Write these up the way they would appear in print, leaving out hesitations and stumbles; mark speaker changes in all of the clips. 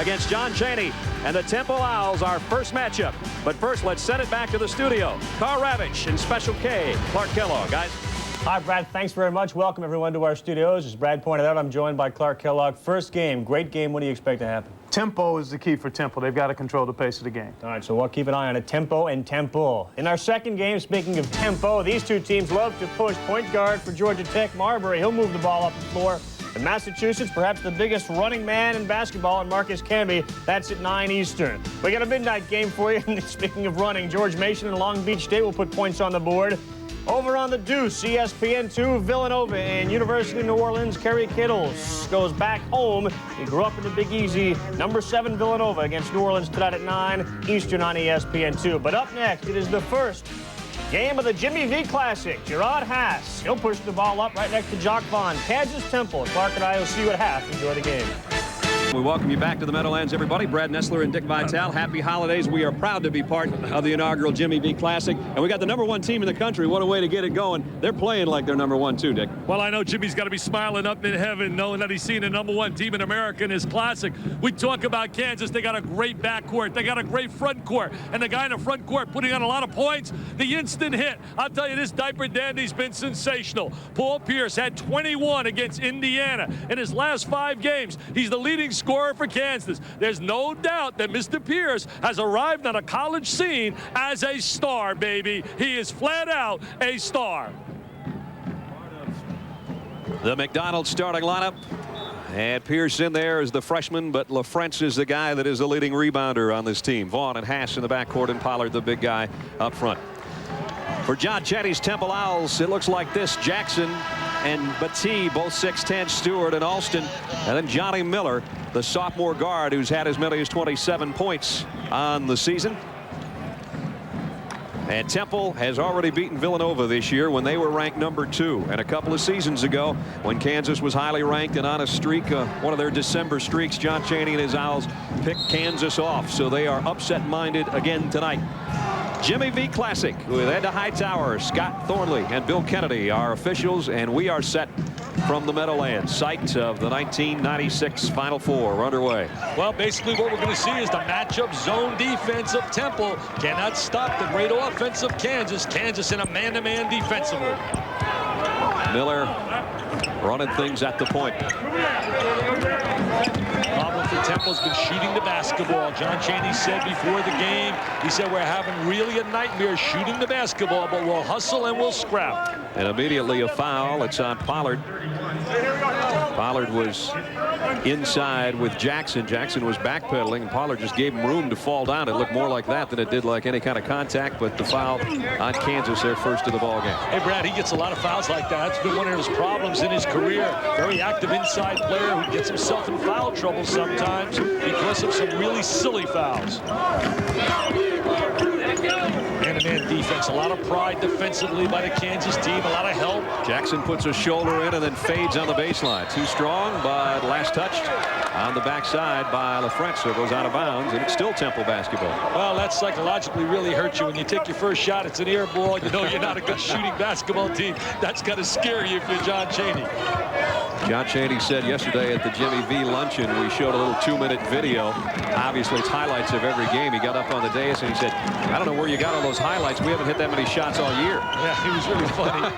Speaker 1: against John Chaney and the Temple Owls, our first matchup. But first, let's send it back to the studio. Carl Ravitch and Special K, Clark Kellogg. Guys.
Speaker 2: Hi, Brad. Thanks very much. Welcome, everyone, to our studios. As Brad pointed out, I'm joined by Clark Kellogg. First game, great game. What do you expect to happen?
Speaker 3: Tempo is the key for Temple. They've got to control the pace of the game.
Speaker 2: All right, so we'll keep an eye on it. Tempo and Temple. In our second game, speaking of tempo, these two teams love to push. Point guard for Georgia Tech, Marbury. He'll move the ball up the floor. In Massachusetts, perhaps the biggest running man in basketball, and Marcus Camby. That's at 9 Eastern. We got a midnight game for you. Speaking of running, George Mason and Long Beach State will put points on the board. Over on the deuce, ESPN2, Villanova and University of New Orleans, Kerry Kittles goes back home. He grew up in the Big Easy. Number 7 Villanova against New Orleans tonight at 9 Eastern on ESPN2. But up next, it is the first game of the Jimmy V Classic. Gerard Haas, he'll push the ball up right next to Jock Vaughn. Kansas Temple. Clark and I will see you at half. Enjoy the game.
Speaker 1: We welcome you back to the Meadowlands, everybody. Brad Nessler and Dick Vitale. Happy holidays. We are proud to be part of the inaugural Jimmy V Classic. And we got the #1 team in the country. What a way to get it going. They're playing like they're #1 too, Dick.
Speaker 4: Well, I know Jimmy's got to be smiling up in heaven knowing that he's seen a #1 team in America in his Classic. We talk about Kansas. They got a great backcourt. They got a great front court. And the guy in the front court putting on a lot of points, the instant hit. I'll tell you, this diaper dandy's been sensational. Paul Pierce had 21 against Indiana. In his last 5 games, he's the leading scorer for Kansas. There's no doubt that Mr. Pierce has arrived on a college scene as a star, baby. He is flat out a star.
Speaker 1: The McDonald's starting lineup. And Pierce in there as the freshman, but LaFrentz is the guy that is the leading rebounder on this team. Vaughn and Haas in the backcourt, and Pollard, the big guy, up front. For John Chaney's Temple Owls, it looks like this. Jackson and Battie, both 6'10", Stewart and Alston. And then Johnny Miller, the sophomore guard, who's had as many as 27 points on the season. And Temple has already beaten Villanova this year when they were ranked #2. And a couple of seasons ago, when Kansas was highly ranked and on a streak, one of their December streaks, John Chaney and his Owls picked Kansas off. So they are upset-minded again tonight. Jimmy V Classic with Ed Hightower, Scott Thornley, and Bill Kennedy, our officials, and we are set from the Meadowlands, site of the 1996 Final Four. We're underway.
Speaker 4: Well, basically what we're going to see is the matchup zone defense of Temple cannot stop the great offense of Kansas. Kansas in a man-to-man defensively.
Speaker 1: Miller running things at the point.
Speaker 4: Problem for Temple's been shooting the basketball. John Chaney said before the game, he said, we're having really a nightmare shooting the basketball, but we'll hustle and we'll scrap.
Speaker 1: And immediately a foul. It's on Pollard. Pollard was inside with Jackson. Jackson was backpedaling, and Pollard just gave him room to fall down. It looked more like that than it did like any kind of contact, but the foul on Kansas, their first of the ball game.
Speaker 4: Hey, Brad, he gets a lot of fouls like that. That's been one of his problems in his career. Very active inside player who gets himself in foul trouble sometimes because of some really silly fouls. Man-to-man defense, a lot of pride defensively by the Kansas team, a lot of help.
Speaker 1: Jackson puts a shoulder in and then fades on the baseline. Too strong, but last touched on the backside by LaFrentz, so it goes out of bounds, and it's still Temple basketball.
Speaker 4: Well, that psychologically really hurts you. When you take your first shot, it's an air ball. You know you're not a good shooting basketball team. That's got to scare you if you're John Chaney.
Speaker 1: John Chaney said yesterday at the Jimmy V luncheon, we showed a little 2-minute video. Obviously, it's highlights of every game. He got up on the dais and he said, I don't know where you got all those highlights. We haven't hit that many shots all year.
Speaker 4: Yeah, he was really funny.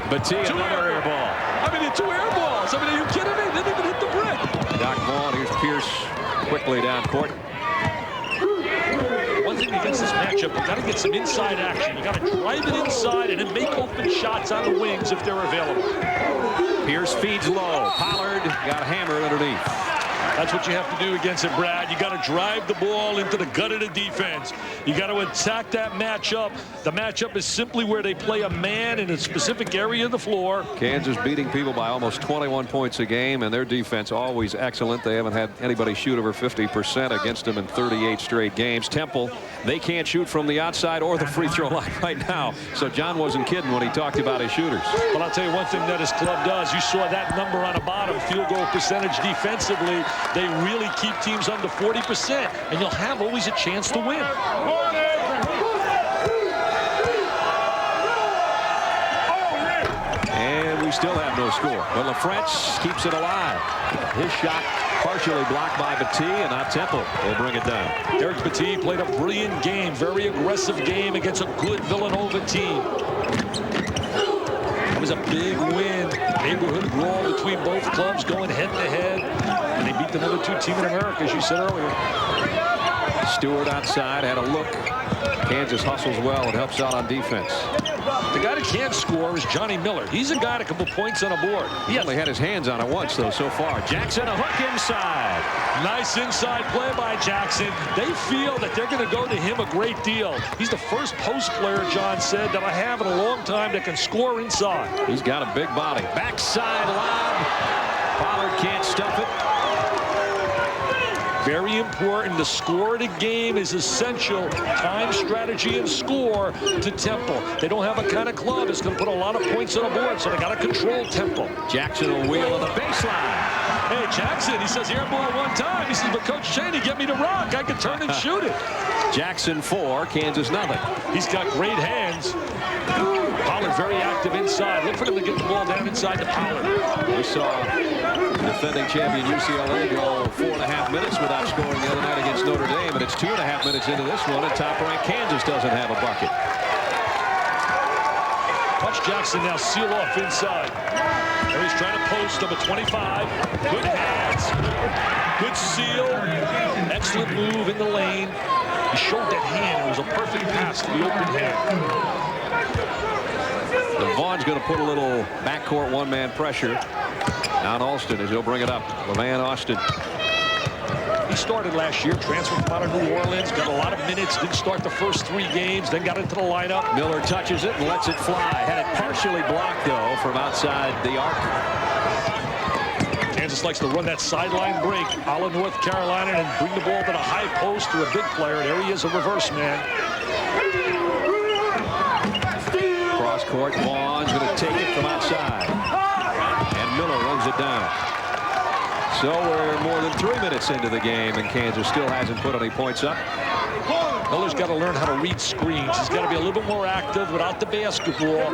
Speaker 1: Battie, another air ball.
Speaker 4: I mean, 2 air balls. I mean, are you kidding me? They didn't even hit the brick.
Speaker 1: Doc Vaughn, here's Pierce quickly down court.
Speaker 4: One thing against this matchup, you got to get some inside action. You got to drive it inside and then make open shots on the wings if they're available.
Speaker 1: Pierce feeds low. Pollard got hammered underneath.
Speaker 4: That's what you have to do against it, Brad. You got to drive the ball into the gut of the defense. You got to attack that matchup. The matchup is simply where they play a man in a specific area of the floor.
Speaker 1: Kansas beating people by almost 21 points a game, and their defense always excellent. They haven't had anybody shoot over 50% against them in 38 straight games. Temple, they can't shoot from the outside or the free throw line right now. So John wasn't kidding when he talked about his shooters.
Speaker 4: But I'll tell you one thing that his club does. You saw that number on the bottom, field goal percentage defensively. They really keep teams under 40%, and you'll have always a chance to win.
Speaker 1: And we still have no score. But LaFrentz keeps it alive. His shot Partially blocked by Battie, and now Temple will bring it down.
Speaker 4: Eric Battie played a brilliant game, very aggressive game against a good Villanova team. It was a big win. Neighborhood brawl between both clubs going head-to-head. And they beat the number 2 team in America, as you said earlier.
Speaker 1: Stewart outside, had a look. Kansas hustles well and helps out on defense.
Speaker 4: The guy that can't score is Johnny Miller. He's a guy that can put points on a board.
Speaker 1: He only had his hands on it once, though, so far. Jackson, a hook inside.
Speaker 4: Nice inside play by Jackson. They feel that they're going to go to him a great deal. He's the first post player, John said, that I have in a long time that can score inside.
Speaker 1: He's got a big body. Backside lob. Pollard can't stuff it.
Speaker 4: Very important. The score of the game is essential. Time, strategy, and score to Temple. They don't have a kind of club that's going to put a lot of points on the board, so they got to control Temple.
Speaker 1: Jackson will wheel on the baseline.
Speaker 4: Hey, Jackson, he says air ball one time. He says, but Coach Chaney, get me the rock. I can turn and shoot it.
Speaker 1: Jackson 4, Kansas nothing.
Speaker 4: He's got great hands. Pollard very active inside. Look for him to get the ball down inside to Pollard.
Speaker 1: We saw defending champion UCLA go 4.5 minutes without scoring the other night against Notre Dame, and it's 2.5 minutes into this one, and top-ranked Kansas doesn't have a bucket.
Speaker 4: Watch Jackson now seal off inside. There he's trying to post number 25. Good hands. Good seal. Excellent move in the lane. He showed that hand. It was a perfect pass to the open hand.
Speaker 1: Vaughn's going to put a little backcourt one-man pressure on Alston as he'll bring it up. LeVan Austin.
Speaker 4: He started last year, transferred from out of New Orleans, got a lot of minutes, didn't start the first 3 games, then got into the lineup.
Speaker 1: Miller touches it and lets it fly. Had it partially blocked, though, from outside the arc.
Speaker 4: Kansas likes to run that sideline break a la North Carolina and bring the ball to the high post to a big player. There he is, a reverse man.
Speaker 1: Cross court, Vaughn's going to take it from outside. And Miller runs it down. So we're more than 3 minutes into the game, and Kansas still hasn't put any points up.
Speaker 4: Miller's got to learn how to read screens. He's got to be a little bit more active without the basketball.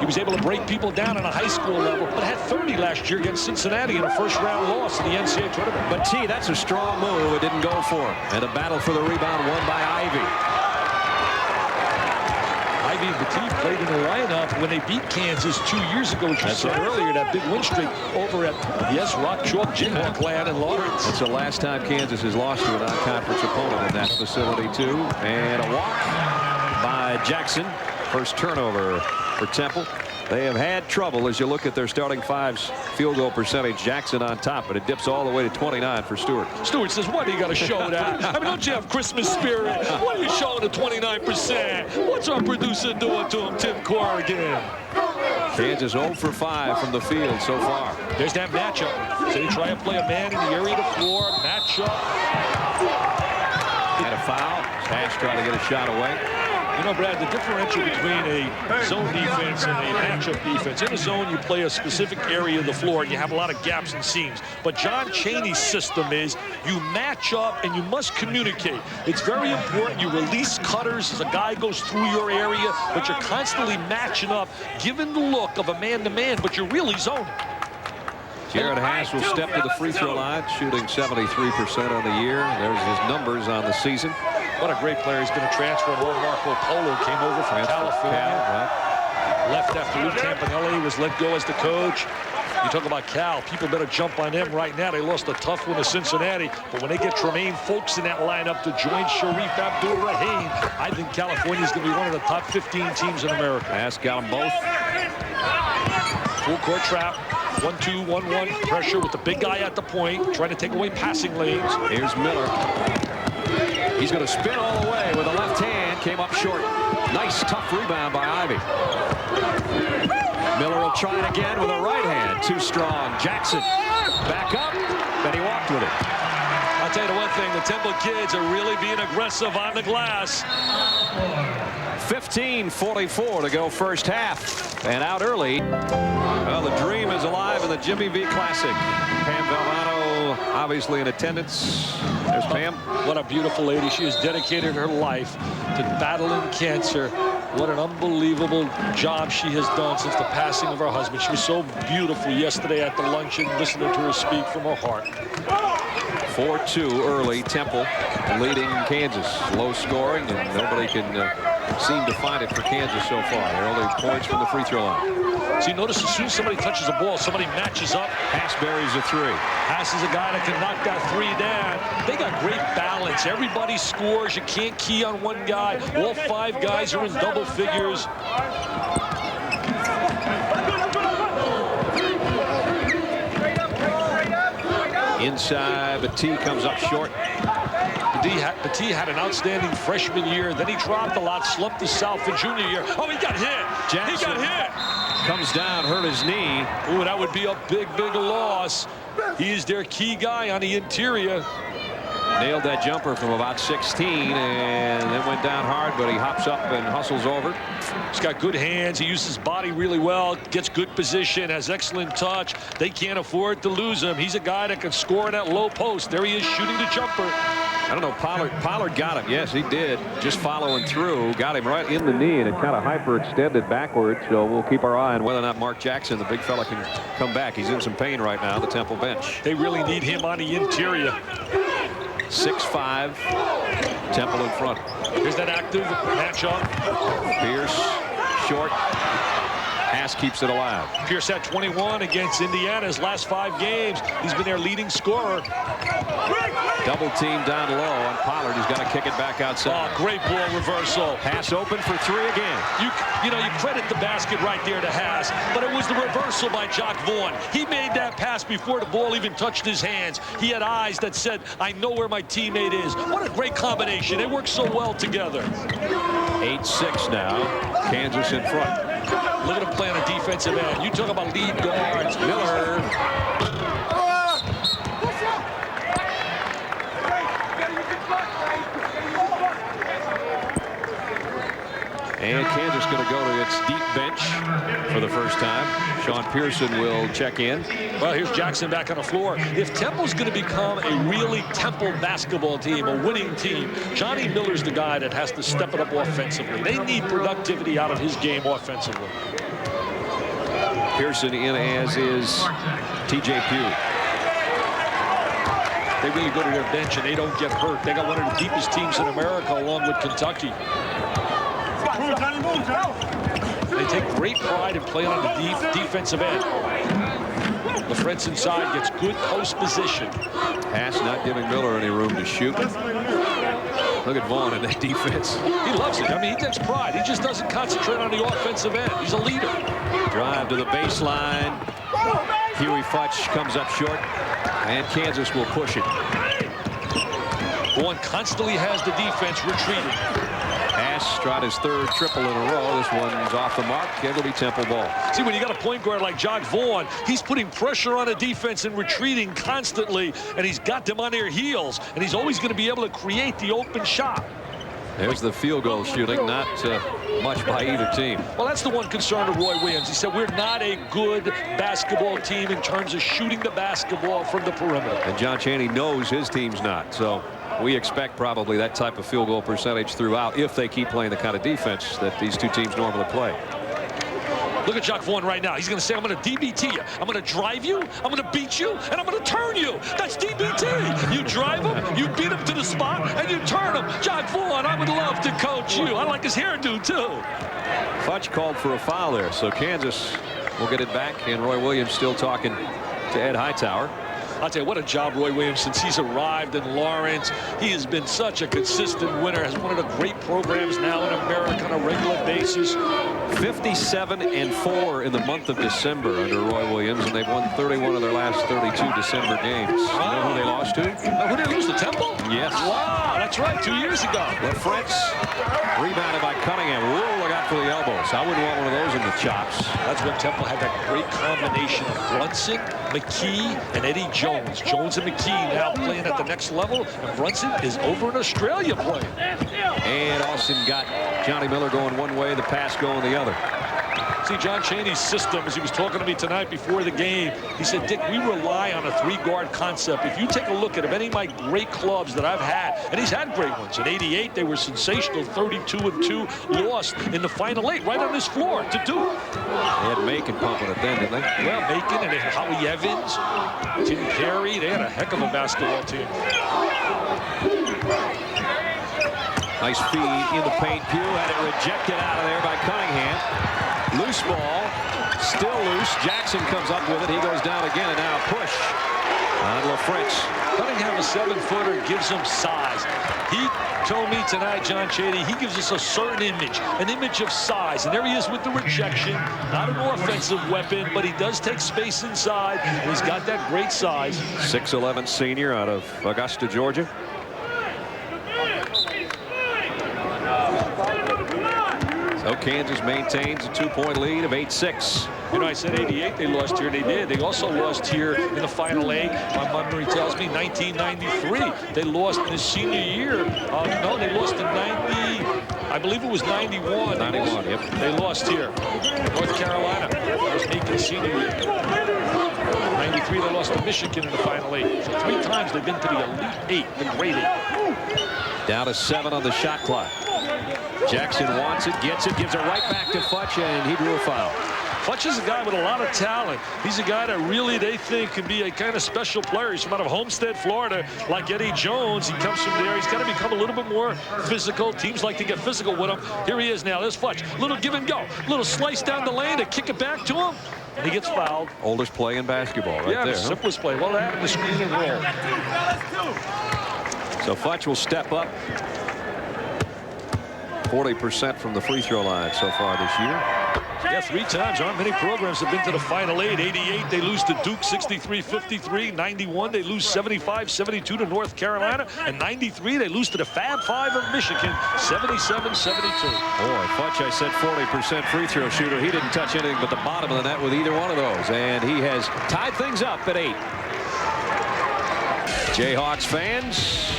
Speaker 4: He was able to break people down on a high school level, but had 30 last year against Cincinnati in a first-round loss in the NCAA tournament.
Speaker 1: But, that's a strong move. It didn't go for him. And a battle for the rebound won by Ivy.
Speaker 4: Ivy and Battie played in the lineup when they beat Kansas 2 years ago, which you said earlier, that big win streak over at, Rock Chalk Jayhawk land in Lawrence.
Speaker 1: It's the last time Kansas has lost to a non-conference opponent in that facility, too. And a walk by Jackson. First turnover for Temple. They have had trouble as you look at their starting five's field goal percentage. Jackson on top, but it dips all the way to 29 for Stewart.
Speaker 4: Stewart says, what do you got to show that? I mean, don't you have Christmas spirit? What are you showing the 29%? What's our producer doing to him, Tim Corrigan?
Speaker 1: Kansas 0 for 5 from the field so far.
Speaker 4: There's that matchup. So they try to play a man in the area of the floor. Matchup.
Speaker 1: And a foul. Hash trying to get a shot away.
Speaker 4: You know, Brad, the differential between a zone defense and a matchup defense. In a zone, you play a specific area of the floor, and you have a lot of gaps and seams. But John Chaney's system is you match up, and you must communicate. It's very important. You release cutters as a guy goes through your area, but you're constantly matching up, giving the look of a man-to-man, but you're really zoning.
Speaker 1: Jared Hash will step to the free throw line, shooting 73% on the year. There's his numbers on the season.
Speaker 4: What a great player. He's been a transfer. Marco Polo came over from California. Left after Lou Campanelli was let go as the coach. You talk about Cal. People better jump on them right now. They lost a tough one to Cincinnati. But when they get Tremaine Folks in that lineup to join Sharif Abdul-Rahim, I think California is going to be one of the top 15 teams in America.
Speaker 1: Hash got them both.
Speaker 4: Full court trap. 1-2, 1-1 pressure with the big guy at the point, trying to take away passing lanes.
Speaker 1: Here's Miller. He's going to spin all the way with the left hand. Came up short. Nice, tough rebound by Ivy. Miller will try it again with a right hand. Too strong. Jackson back up. Then he walked with it.
Speaker 4: I'll tell you the one thing. The Temple kids are really being aggressive on the glass.
Speaker 1: 15:44 to go first half. And out early. Well, the dream is alive in the Jimmy V Classic. Pam Valvano obviously in attendance. There's Pam.
Speaker 4: What a beautiful lady. She has dedicated her life to battling cancer. What an unbelievable job she has done since the passing of her husband. She was so beautiful yesterday at the luncheon, listening to her speak from her heart.
Speaker 1: 4-2 early. Temple leading Kansas. Low scoring, and nobody can seem to find it for Kansas so far. They're only points from the free throw line.
Speaker 4: So you notice as soon as somebody touches the ball, somebody matches up.
Speaker 1: Hass buries a three.
Speaker 4: Hass is a guy that can knock that three down. They got great balance. Everybody scores. You can't key on one guy. All 5 guys are in double figures.
Speaker 1: Inside, Batee comes up short.
Speaker 4: Batee had an outstanding freshman year. Then he dropped a lot, slumped his sophomore junior year. Oh, he got hit.
Speaker 1: Jackson
Speaker 4: he got hit.
Speaker 1: Comes down, hurt his knee.
Speaker 4: Ooh, that would be a big, big loss. He is their key guy on the interior.
Speaker 1: Nailed that jumper from about 16 and then went down hard, but he hops up and hustles over.
Speaker 4: He's got good hands. He uses his body really well, gets good position, has excellent touch. They can't afford to lose him. He's a guy that can score in that low post. There he is shooting the jumper.
Speaker 1: I don't know, Pollard got him. Yes, he did. Just following through. Got him right in the knee, and it kind of hyperextended backwards. So we'll keep our eye on whether or not Mark Jackson, the big fella, can come back. He's in some pain right now, the Temple bench.
Speaker 4: They really need him on the interior.
Speaker 1: 6-5. Temple in front.
Speaker 4: Here's that active matchup.
Speaker 1: Pierce, short. Hass keeps it alive.
Speaker 4: Pierce had 21 against Indiana his last 5 games. He's been their leading scorer.
Speaker 1: Double team down low on Pollard. He's got to kick it back outside.
Speaker 4: Oh, great ball reversal.
Speaker 1: Hass open for 3 again.
Speaker 4: You know, you credit the basket right there to Hass, but it was the reversal by Jock Vaughn. He made that pass before the ball even touched his hands. He had eyes that said, I know where my teammate is. What a great combination. They work so well together.
Speaker 1: 8-6 now. Kansas in front.
Speaker 4: Look at him play on a defensive end. You talk about lead guards.
Speaker 1: Miller. And Kansas going to go to its deep bench for the first time. Sean Pearson will check in.
Speaker 4: Well, here's Jackson back on the floor. If Temple's going to become a really Temple basketball team, a winning team, Johnny Miller's the guy that has to step it up offensively. They need productivity out of his game offensively.
Speaker 1: Pearson in, as is T.J. Pugh.
Speaker 4: They really go to their bench and they don't get hurt. They got one of the deepest teams in America along with Kentucky. They take great pride in playing on the defensive end. LaFrentz inside gets good post position.
Speaker 1: Hass not giving Miller any room to shoot. Look at Vaughn in that defense.
Speaker 4: He loves it. I mean, he takes pride. He just doesn't concentrate on the offensive end. He's a leader.
Speaker 1: Drive to the baseline. Huey Futch comes up short, and Kansas will push it.
Speaker 4: Vaughn constantly has the defense retreating.
Speaker 1: Hass tried his 3rd triple in a row. This one's off the mark. It'll be Temple ball.
Speaker 4: See, when you got a point guard like Jock Vaughn, he's putting pressure on the defense and retreating constantly, and he's got them on their heels, and he's always going to be able to create the open shot.
Speaker 1: There's the field goal shooting, not much by either team.
Speaker 4: Well, that's the one concern of Roy Williams. He said we're not a good basketball team in terms of shooting the basketball from the perimeter.
Speaker 1: And John Chaney knows his team's not. So we expect probably that type of field goal percentage throughout if they keep playing the kind of defense that these two teams normally play.
Speaker 4: Look at Jock Vaughn right now. He's going to say, I'm going to DBT you. I'm going to drive you. I'm going to beat you. And I'm going to turn you. That's DBT. You drive him, you beat him to the spot, and you turn him. Jock Vaughn, I would love to coach you. I like his hairdo, too.
Speaker 1: Futch called for a foul there. So Kansas will get it back. And Roy Williams still talking to Ed Hightower.
Speaker 4: I'll tell you, what a job Roy Williams since he's arrived in Lawrence. He has been such a consistent winner, has one of the great programs now in America on a regular basis.
Speaker 1: 57-4 in the month of December under Roy Williams, and they've won 31 of their last 32 December games. You know who they lost to?
Speaker 4: Who did they lose to? Temple?
Speaker 1: Yes.
Speaker 4: Wow, that's right, 2 years ago.
Speaker 1: LaFrentz rebounded by Cunningham. Whoa, look out for the elbows. I wouldn't want one of those in the chops.
Speaker 4: That's when Temple had that great combination of Brunson, McKee, and Eddie Jones. Jones and McKee now playing at the next level, and Brunson is over in Australia playing.
Speaker 1: And Austin got Johnny Miller going one way, the pass going the other.
Speaker 4: See, John Chaney's system, as he was talking to me tonight before the game, he said, Dick, we rely on a 3-guard concept. If you take a look at any of my great clubs that I've had, and he's had great ones. In '88, they were sensational, 32-2, lost in the final 8, right on this floor to Duke.
Speaker 1: They had Macon pumping it then, didn't they?
Speaker 4: Well, Macon and Howie Evans, Tim Carey, they had a heck of a basketball team.
Speaker 1: Nice feed in the paint. Pugh had it rejected out of there by Cunningham. Loose ball, still loose. Jackson comes up with it. He goes down again, and now a push on LaFrench.
Speaker 4: Cunningham, a 7-footer, gives him size. He told me tonight, John Chaney, he gives us a certain image, an image of size. And there he is with the rejection. Not an offensive weapon, but he does take space inside, and he's got that great size.
Speaker 1: 6'11" senior out of Augusta, Georgia. So Kansas maintains a 2-point lead of 8-6.
Speaker 4: You know, I said '88 they lost here. They did. They also lost here in the final 8. My memory tells me 1993. They lost in his senior year. No, they lost in 90. I believe it was 91.
Speaker 1: 91, yep.
Speaker 4: They lost here. North Carolina. That was Meacon's senior year. 93, they lost to Michigan in the final 8. So 3 times they've been to the Elite 8, the Great 8.
Speaker 1: Down to 7 on the shot clock. Jackson wants it, gets it, gives it right back to Futch, and he drew a foul.
Speaker 4: Futch is a guy with a lot of talent. He's a guy that really they think can be a kind of special player. He's from out of Homestead, Florida, like Eddie Jones. He comes from there. He's got to become a little bit more physical. Teams like to get physical with him. Here he is now. There's Futch. Little give and go. Little slice down the lane to kick it back to him. And he gets fouled.
Speaker 1: Oldest play in basketball right there.
Speaker 4: Yeah, simplest play. Well, that and the screen and roll.
Speaker 1: So Futch will step up. 40% from the free throw line so far this year.
Speaker 4: Yeah, 3 times. Aren't many programs have been to the final 8. 88, they lose to Duke 63-53. 91, they lose 75-72 to North Carolina. And 93, they lose to the Fab Five of Michigan 77-72.
Speaker 1: Boy, Futch, I said 40% free throw shooter. He didn't touch anything but the bottom of the net with either one of those. And he has tied things up at 8. Jayhawks fans,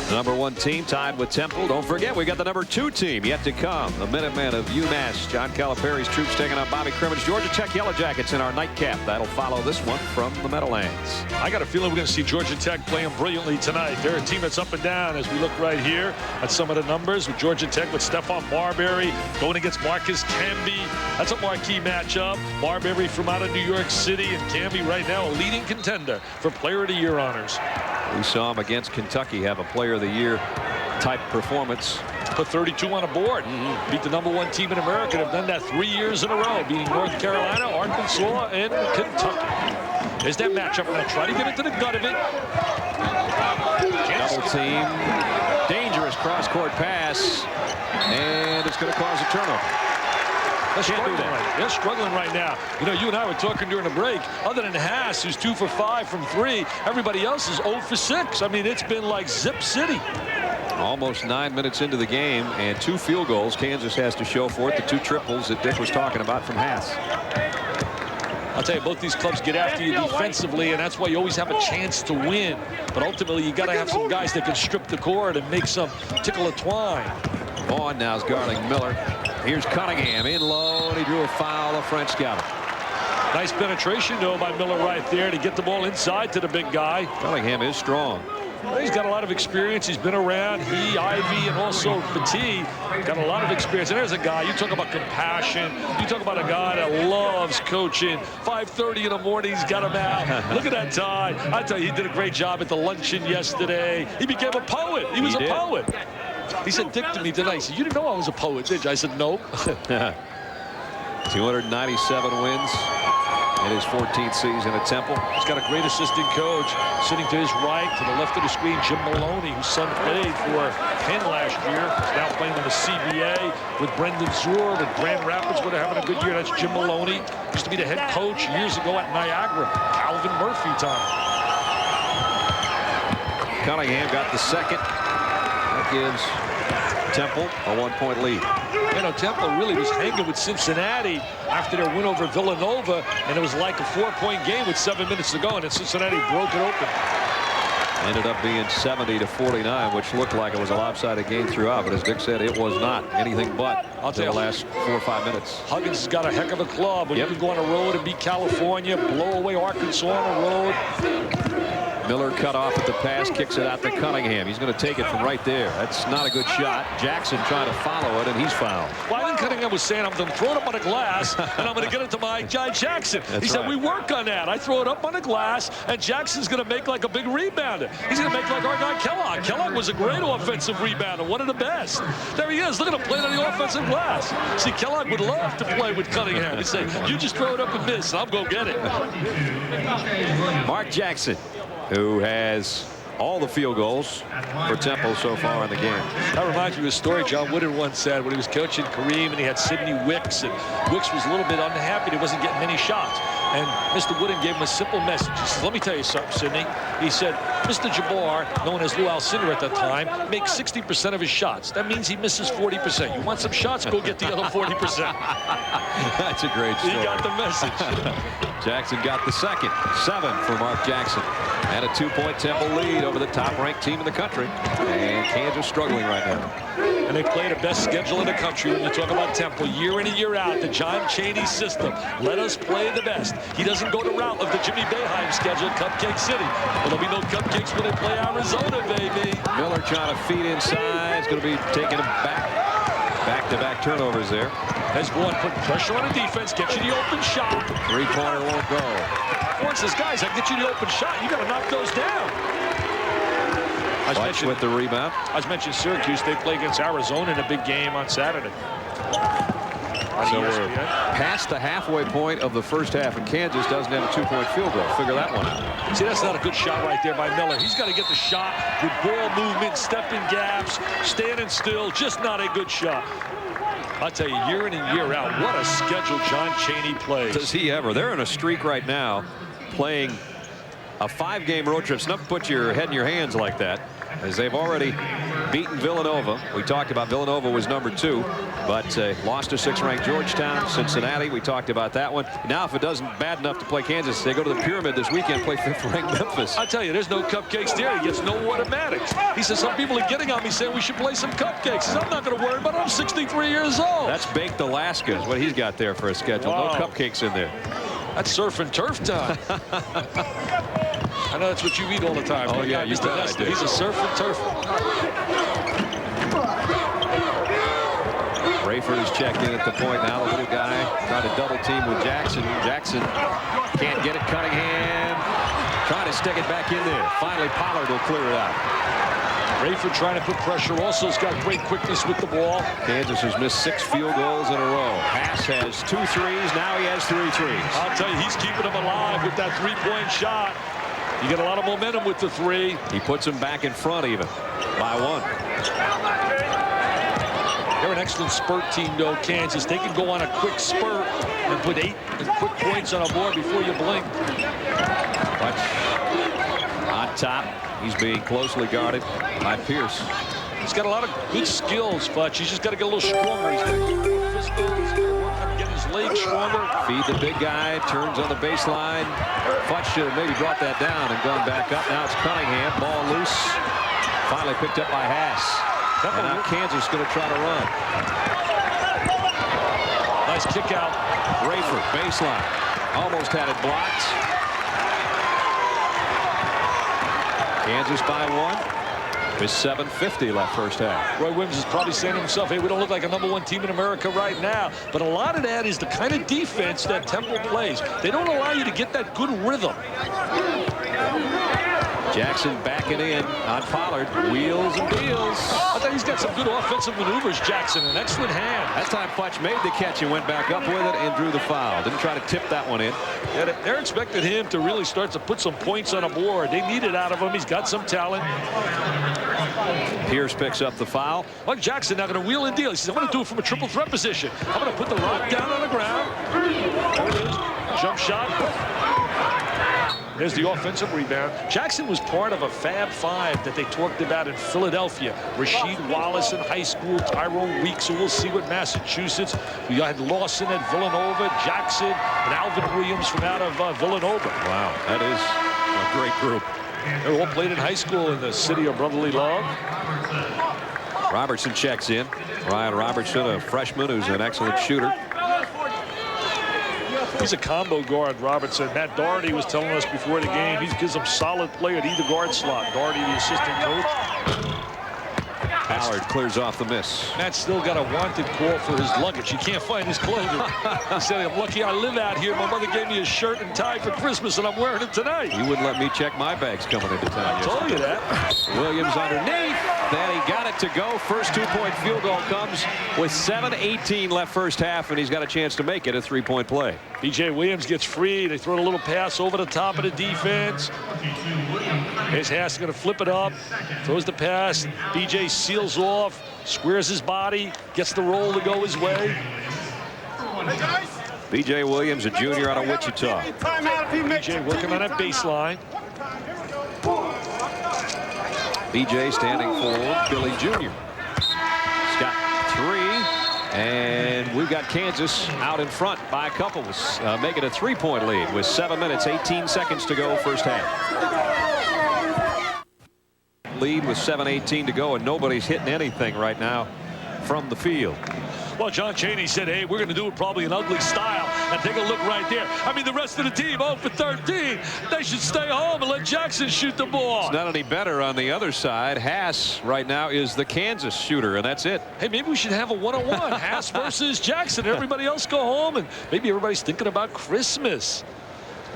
Speaker 1: the #1 team tied with Temple. Don't forget, we got the #2 team yet to come. The Minutemen of UMass. John Calipari's troops taking on Bobby Crimmon's Georgia Tech Yellow Jackets in our nightcap. That'll follow this one from the Meadowlands.
Speaker 4: I got a feeling we're going to see Georgia Tech playing brilliantly tonight. They're a team that's up and down as we look right here at some of the numbers with Georgia Tech with Stephon Marbury going against Marcus Camby. That's a marquee matchup. Marbury from out of New York City, and Camby right now a leading contender for Player of the Year honors.
Speaker 1: We saw him against Kentucky have a Player of the Year type performance.
Speaker 4: Put 32 on a board. Beat the #1 team in America. They've done that 3 years in a row, beating North Carolina, Arkansas, and Kentucky. There's that matchup. Now try to get into the gut of it.
Speaker 1: Double team. Dangerous cross-court pass. And it's going to cause a turnover.
Speaker 4: They're struggling right now. You know, you and I were talking during the break. Other than Haas, who's 2 for 5 from 3, everybody else is 0 for 6. I mean, it's been like Zip City.
Speaker 1: Almost 9 minutes into the game, and 2 field goals Kansas has to show for it. The 2 triples that Dick was talking about from Haas.
Speaker 4: I'll tell you, both these clubs get after you defensively, and that's why you always have a chance to win. But ultimately, you got to have some guys that can strip the court and make some tickle a twine.
Speaker 1: On now is guarding Miller. Here's Cunningham in low, and he drew a foul. The French got him.
Speaker 4: Nice penetration, though, by Miller right there to get the ball inside to the big guy.
Speaker 1: Cunningham is strong.
Speaker 4: He's got a lot of experience. He's been around. He, Ivy, and also Petit got a lot of experience. And there's a guy, you talk about compassion. You talk about a guy that loves coaching. 5:30 in the morning, he's got him out. Look at that tie. I tell you, he did a great job at the luncheon yesterday. He became a poet. He was a poet. He said, Dick, to me tonight, he said, you didn't know I was a poet, did you? I said, no.
Speaker 1: 297 wins in his 14th season at Temple.
Speaker 4: He's got a great assistant coach sitting to his right, to the left of the screen, Jim Maloney, whose son played for Penn last year. He's now playing in the CBA with Brendan Zur with Grand Rapids, where they're having a good year. That's Jim Maloney. Used to be the head coach years ago at Niagara. Calvin Murphy time.
Speaker 1: Cunningham got the second. That gives Temple a 1-point lead.
Speaker 4: You know, Temple really was hanging with Cincinnati after their win over Villanova, and it was like a 4-point game with 7 minutes to go, and then Cincinnati broke it open.
Speaker 1: Ended up being 70-49, which looked like it was a lopsided game throughout. But as Dick said, it was not anything but until the last 4 or 5 minutes.
Speaker 4: Huggins has got a heck of a club. When you can go on the road and beat California, blow away Arkansas on the road.
Speaker 1: Miller cut off at the pass, kicks it out to Cunningham. He's going to take it from right there. That's not a good shot. Jackson trying to follow it, and he's fouled.
Speaker 4: Well, I think Cunningham was saying, I'm going to throw it up on the glass, and I'm going to get it to my guy Jackson. He said, we work on that. I throw it up on the glass, and Jackson's going to make like a big rebounder. He's going to make like our guy Kellogg. Kellogg was a great offensive rebounder, one of the best. There he is. Look at him playing on the offensive glass. See, Kellogg would love to play with Cunningham. He'd say, you just throw it up and miss, and I'll go get it.
Speaker 1: Mark Jackson, who has all the field goals for Temple so far in the game.
Speaker 4: That reminds me of a story John Woodard once said when he was coaching Kareem, and he had Sidney Wicks, and Wicks was a little bit unhappy he wasn't getting many shots. And Mr. Wooden gave him a simple message. He says, let me tell you something, Sidney. He said, Mr. Jabbar, known as Lou Alcindor at that time, makes 60% of his shots. That means he misses 40%. You want some shots? Go get the other 40%.
Speaker 1: That's a great story.
Speaker 4: He got the message.
Speaker 1: Jackson got the second. 7 for Mark Jackson. And a 2-point Temple lead over the top-ranked team in the country. And Kansas struggling right now.
Speaker 4: And they play the best schedule in the country when you talk about Temple. Year in and year out, the John Chaney system. Let us play the best. He doesn't go the route of the Jimmy Boeheim schedule, Cupcake City. Well, there'll be no cupcakes when they play Arizona, baby.
Speaker 1: Miller trying to feed inside. It's going to be taking him back-to-back turnovers there.
Speaker 4: As one put pressure on the defense, get you the open shot.
Speaker 1: 3-pointer won't go.
Speaker 4: Warren says, guys, I get you the open shot. You got to knock those down.
Speaker 1: Fletch with the rebound.
Speaker 4: I was mentioning Syracuse. They play against Arizona in a big game on Saturday.
Speaker 1: So we're past the halfway point of the first half, and Kansas doesn't have a 2-point field goal. Figure that one out.
Speaker 4: See, that's not a good shot right there by Miller. He's got to get the shot with ball movement, stepping gaps, standing still. Just not a good shot. I'll tell you, year in and year out, what a schedule John Chaney plays.
Speaker 1: Does he ever? They're in a streak right now, playing a 5-game road trip. It's enough to put your head in your hands like that, as they've already beaten Villanova. We talked about Villanova was number 2, but lost to 6th-ranked Georgetown. Cincinnati, we talked about that one. Now, if it doesn't bad enough to play Kansas, they go to the Pyramid this weekend, play 5th-ranked Memphis.
Speaker 4: I tell you, there's no cupcakes there. He gets no automatics. He says, some people are getting on me saying we should play some cupcakes. He says, I'm not going to worry about it. I'm 63 years old.
Speaker 1: That's Baked Alaska is what he's got there for a schedule.
Speaker 4: Wow.
Speaker 1: No cupcakes in there.
Speaker 4: That's surf and turf time. I know that's what you eat all the time.
Speaker 1: Oh, yeah, you bet I do.
Speaker 4: He's a surf and turf.
Speaker 1: Rayford is checked in at the point now. The little guy trying to double team with Jackson. Jackson can't get it. Cunningham trying to stick it back in there. Finally, Pollard will clear it out.
Speaker 4: Rayford trying to put pressure. Also has got great quickness with the ball.
Speaker 1: Kansas has missed 6 field goals in a row. Pass has 2 threes. Now he has 3 threes.
Speaker 4: I'll tell you, he's keeping them alive with that 3-point shot. You get a lot of momentum with the 3.
Speaker 1: He puts him back in front even by 1.
Speaker 4: They're an excellent spurt team, though, Kansas. They can go on a quick spurt and put 8 quick points on a board before you blink.
Speaker 1: But on top, he's being closely guarded by Pierce.
Speaker 4: He's got a lot of good skills, but he's just got to get a little stronger. He's got to get his work on getting his legs stronger.
Speaker 1: Feed the big guy, turns on the baseline. Futch should have maybe brought that down and gone back up. Now it's Cunningham, ball loose. Finally picked up by Haas. And now Kansas going to try to run.
Speaker 4: Nice kick out.
Speaker 1: Rayford, baseline. Almost had it blocked. Kansas by 1. With 7:50 left first half.
Speaker 4: Roy Williams is probably saying to himself, hey, we don't look like a #1 team in America right now. But a lot of that is the kind of defense that Temple plays. They don't allow you to get that good rhythm.
Speaker 1: Jackson backing in on Pollard. Wheels and deals.
Speaker 4: I thought he's got some good offensive maneuvers, Jackson. An excellent hand.
Speaker 1: That time Futch made the catch and went back up with it and drew the foul. Didn't try to tip that one in.
Speaker 4: Yeah, they're expecting him to really start to put some points on a board. They need it out of him. He's got some talent.
Speaker 1: Pierce picks up the foul.
Speaker 4: Mark Jackson now going to wheel and deal. He says, I'm going to do it from a triple threat position. I'm going to put the rock down on the ground. There it is. Jump shot. There's the offensive rebound. Jackson was part of a Fab Five that they talked about in Philadelphia. Rasheed Wallace in high school, Tyrone Weeks, who we'll see with Massachusetts. We had Lawson at Villanova, Jackson, and Alvin Williams from out of Villanova.
Speaker 1: Wow, that is a great group.
Speaker 4: They all played in high school in the city of brotherly love.
Speaker 1: Robertson checks in. Ryan Robertson, a freshman who's an excellent shooter.
Speaker 4: He's a combo guard, Robertson. Matt Doherty was telling us before the game he gives him solid play at either guard slot. Doherty, the assistant coach.
Speaker 1: Howard clears off the miss.
Speaker 4: Matt's still got a wanted call for his luggage. He can't find his clothing. He said, I'm lucky I live out here. My mother gave me a shirt and tie for Christmas, and I'm wearing it tonight.
Speaker 1: You wouldn't let me check my bags coming into town.
Speaker 4: I told you that.
Speaker 1: Williams underneath. Then he got it to go. First two-point field goal comes with 7:18 left first half, and he's got a chance to make it a three-point play. B.J.
Speaker 4: Williams gets free. They throw a little pass over the top of the defense. Here's Haas going to flip it up. Throws the pass. B.J. seals off. Squares his body. Gets the roll to go his way.
Speaker 1: B.J. Williams, a junior out of Wichita.
Speaker 4: B.J. working on that baseline.
Speaker 1: B.J. standing for Billy Jr. He's got three, and we've got Kansas out in front by a couple, making a three-point lead with 7 minutes, 18 seconds to go first half. Lead with 7:18 to go, and nobody's hitting anything right now from the field.
Speaker 4: Well, John Chaney said, hey, we're going to do it probably an ugly style. And take a look right there. I mean, the rest of the team, 0 for 13. They should stay home and let Jackson shoot the ball.
Speaker 1: It's not any better on the other side. Haas right now is the Kansas shooter, and that's it.
Speaker 4: Hey, maybe we should have a one-on-one. Haas versus Jackson. Everybody else go home, and maybe everybody's thinking about Christmas.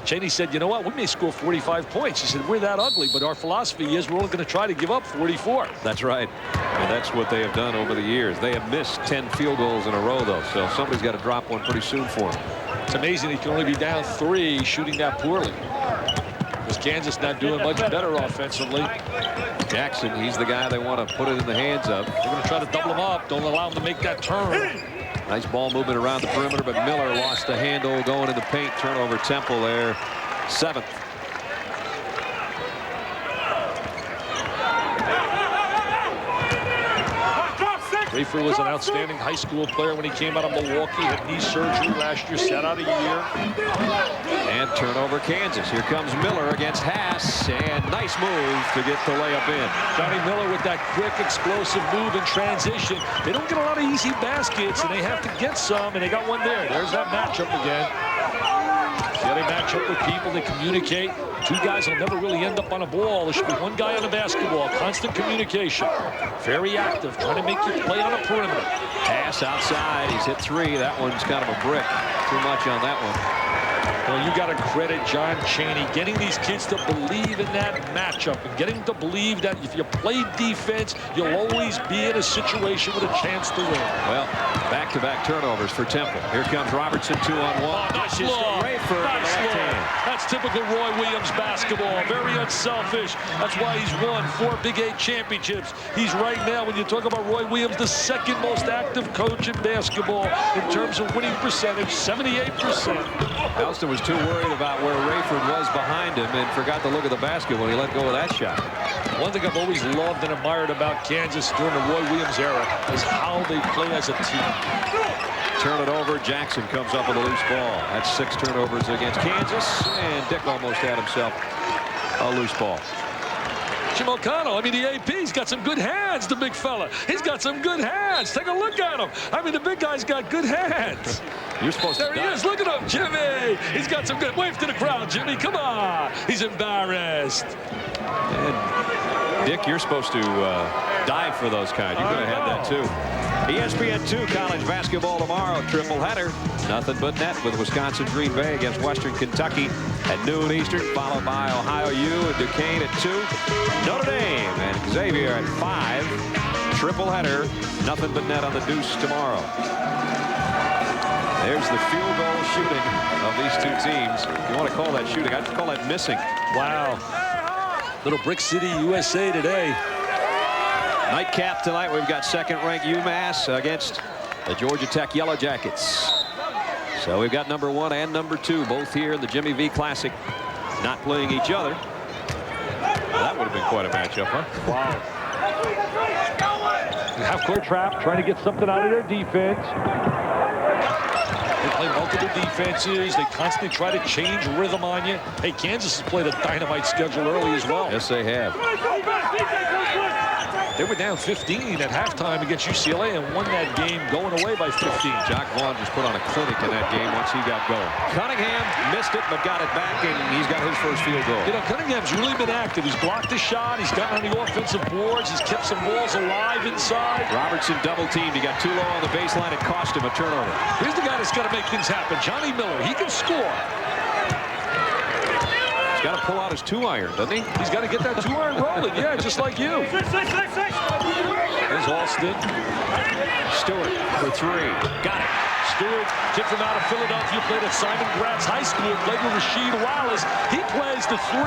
Speaker 4: Chaney said, you know what, we may score 45 points. He said, we're that ugly, but our philosophy is we're only going to try to give up 44.
Speaker 1: That's right. And that's what they have done over the years. They have missed 10 field goals in a row, though, so somebody's got to drop one pretty soon for them.
Speaker 4: It's amazing he can only be down 3 shooting that poorly. Because Kansas not doing much better offensively.
Speaker 1: Jackson, he's the guy they want to put it in the hands of.
Speaker 4: They're going to try to double him up. Don't allow him to make that turn.
Speaker 1: Nice ball movement around the perimeter, but Miller lost the handle going in the paint. Turnover Temple there. 7th.
Speaker 4: Rayford was an outstanding high school player when he came out of Milwaukee. Had knee surgery last year, sat out a year.
Speaker 1: And turnover Kansas. Here comes Miller against Haas, and nice move to get the layup in.
Speaker 4: Johnny Miller with that quick, explosive move in transition. They don't get a lot of easy baskets, and they have to get some, and they got one there. There's that matchup again. Yeah, they match up with people, they communicate. 2 guys will never really end up on a ball. There should be 1 guy on a basketball. Constant communication. Very active, trying to make you play on a perimeter.
Speaker 1: Pass outside. He's hit 3. That one's kind of a brick. Too much on that one.
Speaker 4: Well, you got to credit John Chaney getting these kids to believe in that matchup and getting to believe that if you play defense, you'll always be in a situation with a chance to win.
Speaker 1: Well, back-to-back turnovers for Temple. Here comes Robertson, 2-on-1.
Speaker 4: Oh, nice look. Nice look. That's typical Roy Williams basketball. Very unselfish. That's why he's won 4 Big 8 championships. He's right now, when you talk about Roy Williams, the 2nd most active coach in basketball in terms of winning percentage, 78%.
Speaker 1: Alston was too worried about where Rayford was behind him and forgot to look at the basket when he let go of that shot.
Speaker 4: One thing I've always loved and admired about Kansas during the Roy Williams era is how they play as a team.
Speaker 1: Turn it over. Jackson comes up with a loose ball. That's 6 turnovers against Kansas, and Dick almost had himself a loose ball.
Speaker 4: Jim O'Connell, I mean, the AP's got some good hands, the big fella. He's got some good hands. Take a look at him. I mean, the big guy's got good hands.
Speaker 1: You're supposed
Speaker 4: there
Speaker 1: to
Speaker 4: he is. Look at him, Jimmy. He's got some good. Wave to the crowd, Jimmy. Come on. He's embarrassed.
Speaker 1: And Dick, you're supposed to dive for those kind. You could have had that too. ESPN2 college basketball tomorrow. Triple header. Nothing but net with Wisconsin Green Bay against Western Kentucky at noon Eastern, followed by Ohio U and Duquesne at 2. Notre Dame and Xavier at 5. Triple header. Nothing but net on the Deuce tomorrow. There's the field goal shooting of these 2 teams. If you want to call that shooting, I'd call that missing.
Speaker 4: Wow. Little Brick City, USA today.
Speaker 1: Nightcap tonight. We've got 2nd-ranked UMass against the Georgia Tech Yellow Jackets. So we've got number 1 and number 2 both here in the Jimmy V Classic, not playing each other. That would have been quite a matchup, huh?
Speaker 4: Wow. Half-court trap, trying to get something out of their defense. They play multiple defenses. They constantly try to change rhythm on you. Hey, Kansas has played a dynamite schedule early as well.
Speaker 1: Yes, they have.
Speaker 4: They were down 15 at halftime against UCLA and won that game going away by 15.
Speaker 1: Jock Vaughn just put on a clinic in that game once he got going. Cunningham missed it but got it back, and he's got his first field goal.
Speaker 4: You know, Cunningham's really been active. He's blocked a shot. He's gotten on the offensive boards. He's kept some balls alive inside.
Speaker 1: Robertson double-teamed. He got too low on the baseline. It cost him a turnover.
Speaker 4: Here's the guy that's got to make things happen. Johnny Miller. He can score.
Speaker 1: He's got to pull out his 2-iron, doesn't he?
Speaker 4: He's got to get that 2-iron rolling. Yeah, just like you. There's Alston.
Speaker 1: Stewart for 3. Got it.
Speaker 4: Stewart, kid from out of Philadelphia, played at Simon Gratz High School, played with Rasheed Wallace. He plays the 3,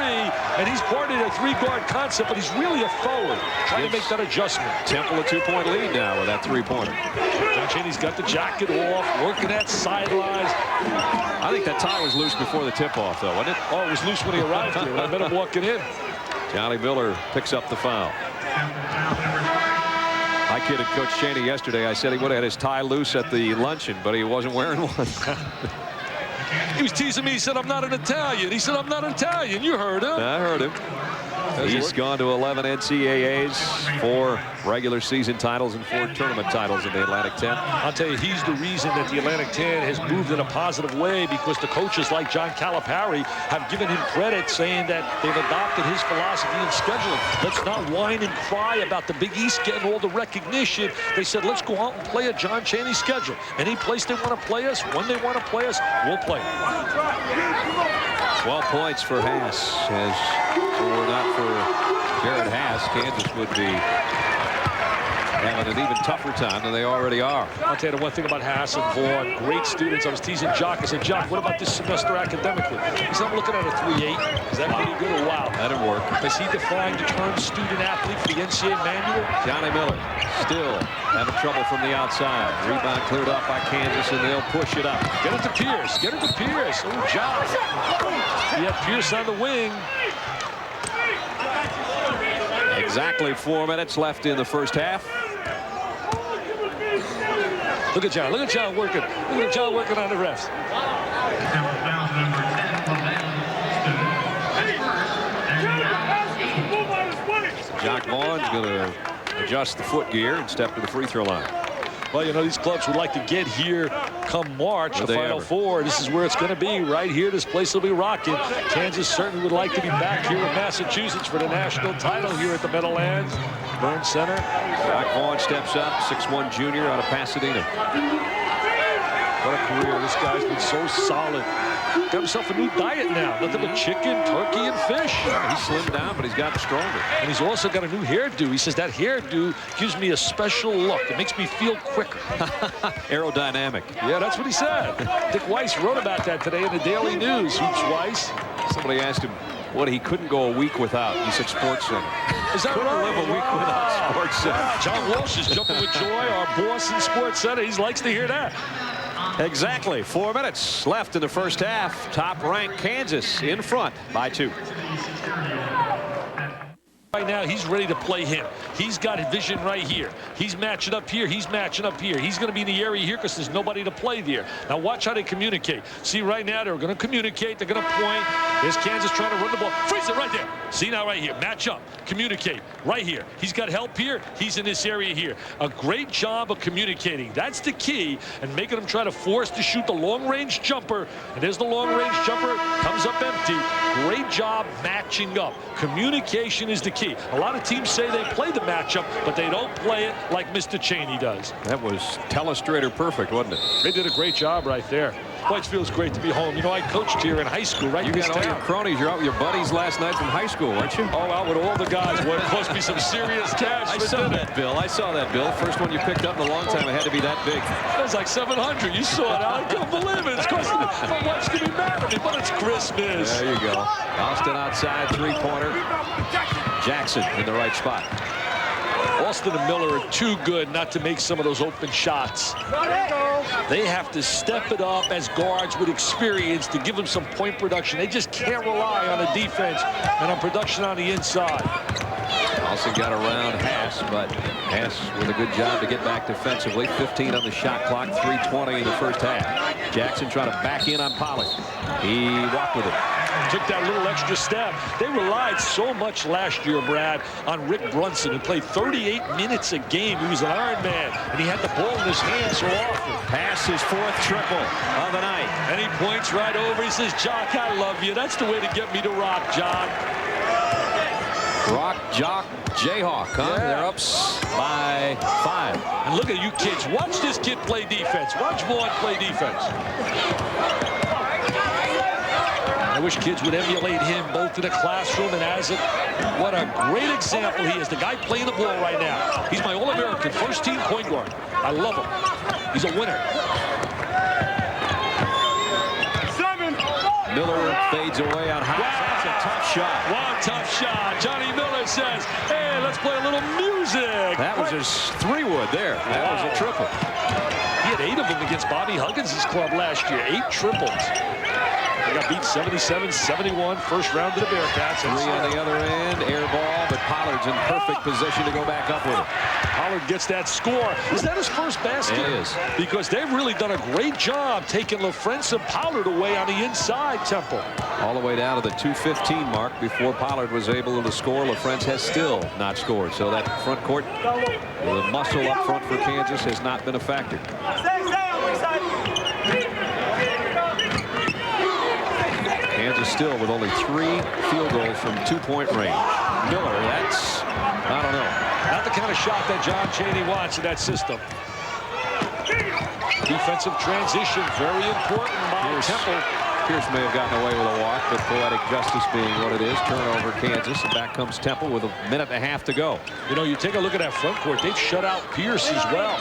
Speaker 4: and he's part of a 3-guard concept, but he's really a forward, trying to make that adjustment.
Speaker 1: Temple a 2-point lead now with that 3-pointer.
Speaker 4: John Chaney's got the jacket off, working at sidelines.
Speaker 1: I think that tie was loose before the tip-off, though, wasn't it?
Speaker 4: Oh, it was loose when he arrived here. I met him walking in.
Speaker 1: Johnny Miller picks up the foul. I kidded Coach Chaney yesterday. I said he would have had his tie loose at the luncheon, but he wasn't wearing one.
Speaker 4: He was teasing me. He said, I'm not an Italian. He said, I'm not Italian. You heard him.
Speaker 1: I heard him. He's gone to 11 NCAAs, 4 regular season titles and 4 tournament titles in the Atlantic 10.
Speaker 4: I'll tell you, he's the reason that the Atlantic 10 has moved in a positive way, because the coaches like John Calipari have given him credit, saying that they've adopted his philosophy in scheduling. Let's not whine and cry about the Big East getting all the recognition. They said, let's go out and play a John Chaney schedule. Any place they want to play us, when they want to play us, we'll play.
Speaker 1: 12 points for Haas. As were not for Jared Haas, Kansas would be having an even tougher time than they already are.
Speaker 4: I'll tell you the one thing about Haas and Vaughn, great students. I was teasing Jock. I said, Jock, what about this semester academically? He said, I'm looking at a 3.8. Is that pretty good or wow?
Speaker 1: That'd work.
Speaker 4: Is he defying the term student athlete for the NCAA manual?
Speaker 1: Johnny Miller still having trouble from the outside. Rebound cleared up by Kansas, and they'll push it up.
Speaker 4: Get it to Pierce. Get it to Pierce. Oh, Jock. You have Pierce on the wing.
Speaker 1: Exactly 4 minutes left in the first half.
Speaker 4: Look at John. Look at John working. Look at John working on the refs.
Speaker 1: Jock Vaughn's going to adjust the foot gear and step to the free throw line.
Speaker 4: Well, you know, these clubs would like to get here come March, the Final Four. This is where it's going to be, right here. This place will be rocking. Kansas certainly would like to be back here in Massachusetts for the national title here at the Meadowlands Burns Center.
Speaker 1: Jock Vaughn steps up, 6'1" junior out of Pasadena.
Speaker 4: What a career. This guy's been so solid. Got himself a new diet now. Nothing but chicken, turkey, and fish.
Speaker 1: He's slimmed down, but he's gotten stronger.
Speaker 4: And he's also got a new hairdo. He says that hairdo gives me a special look. It makes me feel quicker.
Speaker 1: Aerodynamic.
Speaker 4: Yeah, that's what he said. Dick Weiss wrote about that today in the Daily News. Hoops Weiss.
Speaker 1: Somebody asked him what he couldn't go a week without. He said Sports Center.
Speaker 4: Is that
Speaker 1: couldn't
Speaker 4: right?
Speaker 1: live a week without Sports Center.
Speaker 4: John Walsh is jumping with joy. Our boss in Sports Center. He likes to hear that.
Speaker 1: Exactly. 4 minutes left in the first half. Top-ranked Kansas in front by 2.
Speaker 4: Right now, he's ready to play him. He's got a vision right here. He's matching up here. He's matching up here. He's going to be in the area here because there's nobody to play there. Now, watch how they communicate. See, right now, they're going to communicate. They're going to point. There's Kansas trying to run the ball. Freeze it right there. See, now right here. Match up. Communicate. Right here. He's got help here. He's in this area here. A great job of communicating. That's the key, and making them try to force to shoot the long-range jumper. And there's the long-range jumper. Comes up empty. Great job matching up. Communication is the key. A lot of teams say they play the matchup, but they don't play it like Mr. Chaney does.
Speaker 1: That was telestrator perfect, wasn't it?
Speaker 4: They did a great job right there. Boy, it feels great to be home. You know, I coached here in high school, right?
Speaker 1: You got all your cronies. You're out with your buddies last night from high school, weren't you?
Speaker 4: Oh, out with all the guys. Boy, it cost me some serious cash.
Speaker 1: I saw that bill. I saw that bill. First one you picked up in a long time. It had to be that big.
Speaker 4: It was like 700. You saw it. I couldn't believe it. It's costing me. My wife's going to be mad at me, but it's Christmas.
Speaker 1: There you go. Austin outside, three-pointer. Jackson in the right spot.
Speaker 4: Austin and Miller are too good not to make some of those open shots. They have to step it up as guards with experience to give them some point production. They just can't rely on the defense and on production on the inside.
Speaker 1: Also got around Haas, but Haas with a good job to get back defensively. 15 on the shot clock, 3:20 in the first half. Jackson trying to back in on Pollard. He walked with it.
Speaker 4: Took that little extra step. They relied so much last year, Brad, on Rick Brunson, who played 38 minutes a game. He was an Iron Man, and he had the ball in his hand so often.
Speaker 1: Pass his 4th triple of the night.
Speaker 4: And he points right over. He says, Jock, I love you. That's the way to get me to rock, John.
Speaker 1: Rock, Jock, Jayhawk, huh?
Speaker 4: Yeah.
Speaker 1: They're up by 5.
Speaker 4: And look at you kids. Watch this kid play defense. Watch Vaughn play defense. I wish kids would emulate him both in the classroom and as a, what a great example he is. The guy playing the ball right now. He's my All-American first-team point guard. I love him. He's a winner.
Speaker 1: Miller fades away on high.
Speaker 4: Wow.
Speaker 1: That's a tough shot.
Speaker 4: Wow, tough shot. Johnny Miller says, hey, let's play a little music.
Speaker 1: That was his 3-wood there. That was a triple.
Speaker 4: He had 8 of them against Bobby Huggins' club last year. 8 triples. They got beat 77-71, first round to the Bearcats.
Speaker 1: 3 on the other end, air ball, but Pollard's in perfect position to go back up with it.
Speaker 4: Pollard gets that score. Is that his first basket?
Speaker 1: It is.
Speaker 4: Because they've really done a great job taking LaFrentz and Pollard away on the inside, Temple.
Speaker 1: All the way down to the 2:15 mark before Pollard was able to score. LaFrentz has still not scored. So that front court, the muscle up front for Kansas has not been a factor. Kansas still with only 3 field goals from 2-point range. Miller, that's, I don't know.
Speaker 4: Not the kind of shot that John Chaney wants in that system. Defensive transition, very important by Temple.
Speaker 1: Pierce may have gotten away with a walk, but poetic justice being what it is. Turnover Kansas, and back comes Temple with 1.5 minutes to go.
Speaker 4: You know, you take a look at that front court. They've shut out Pierce as well.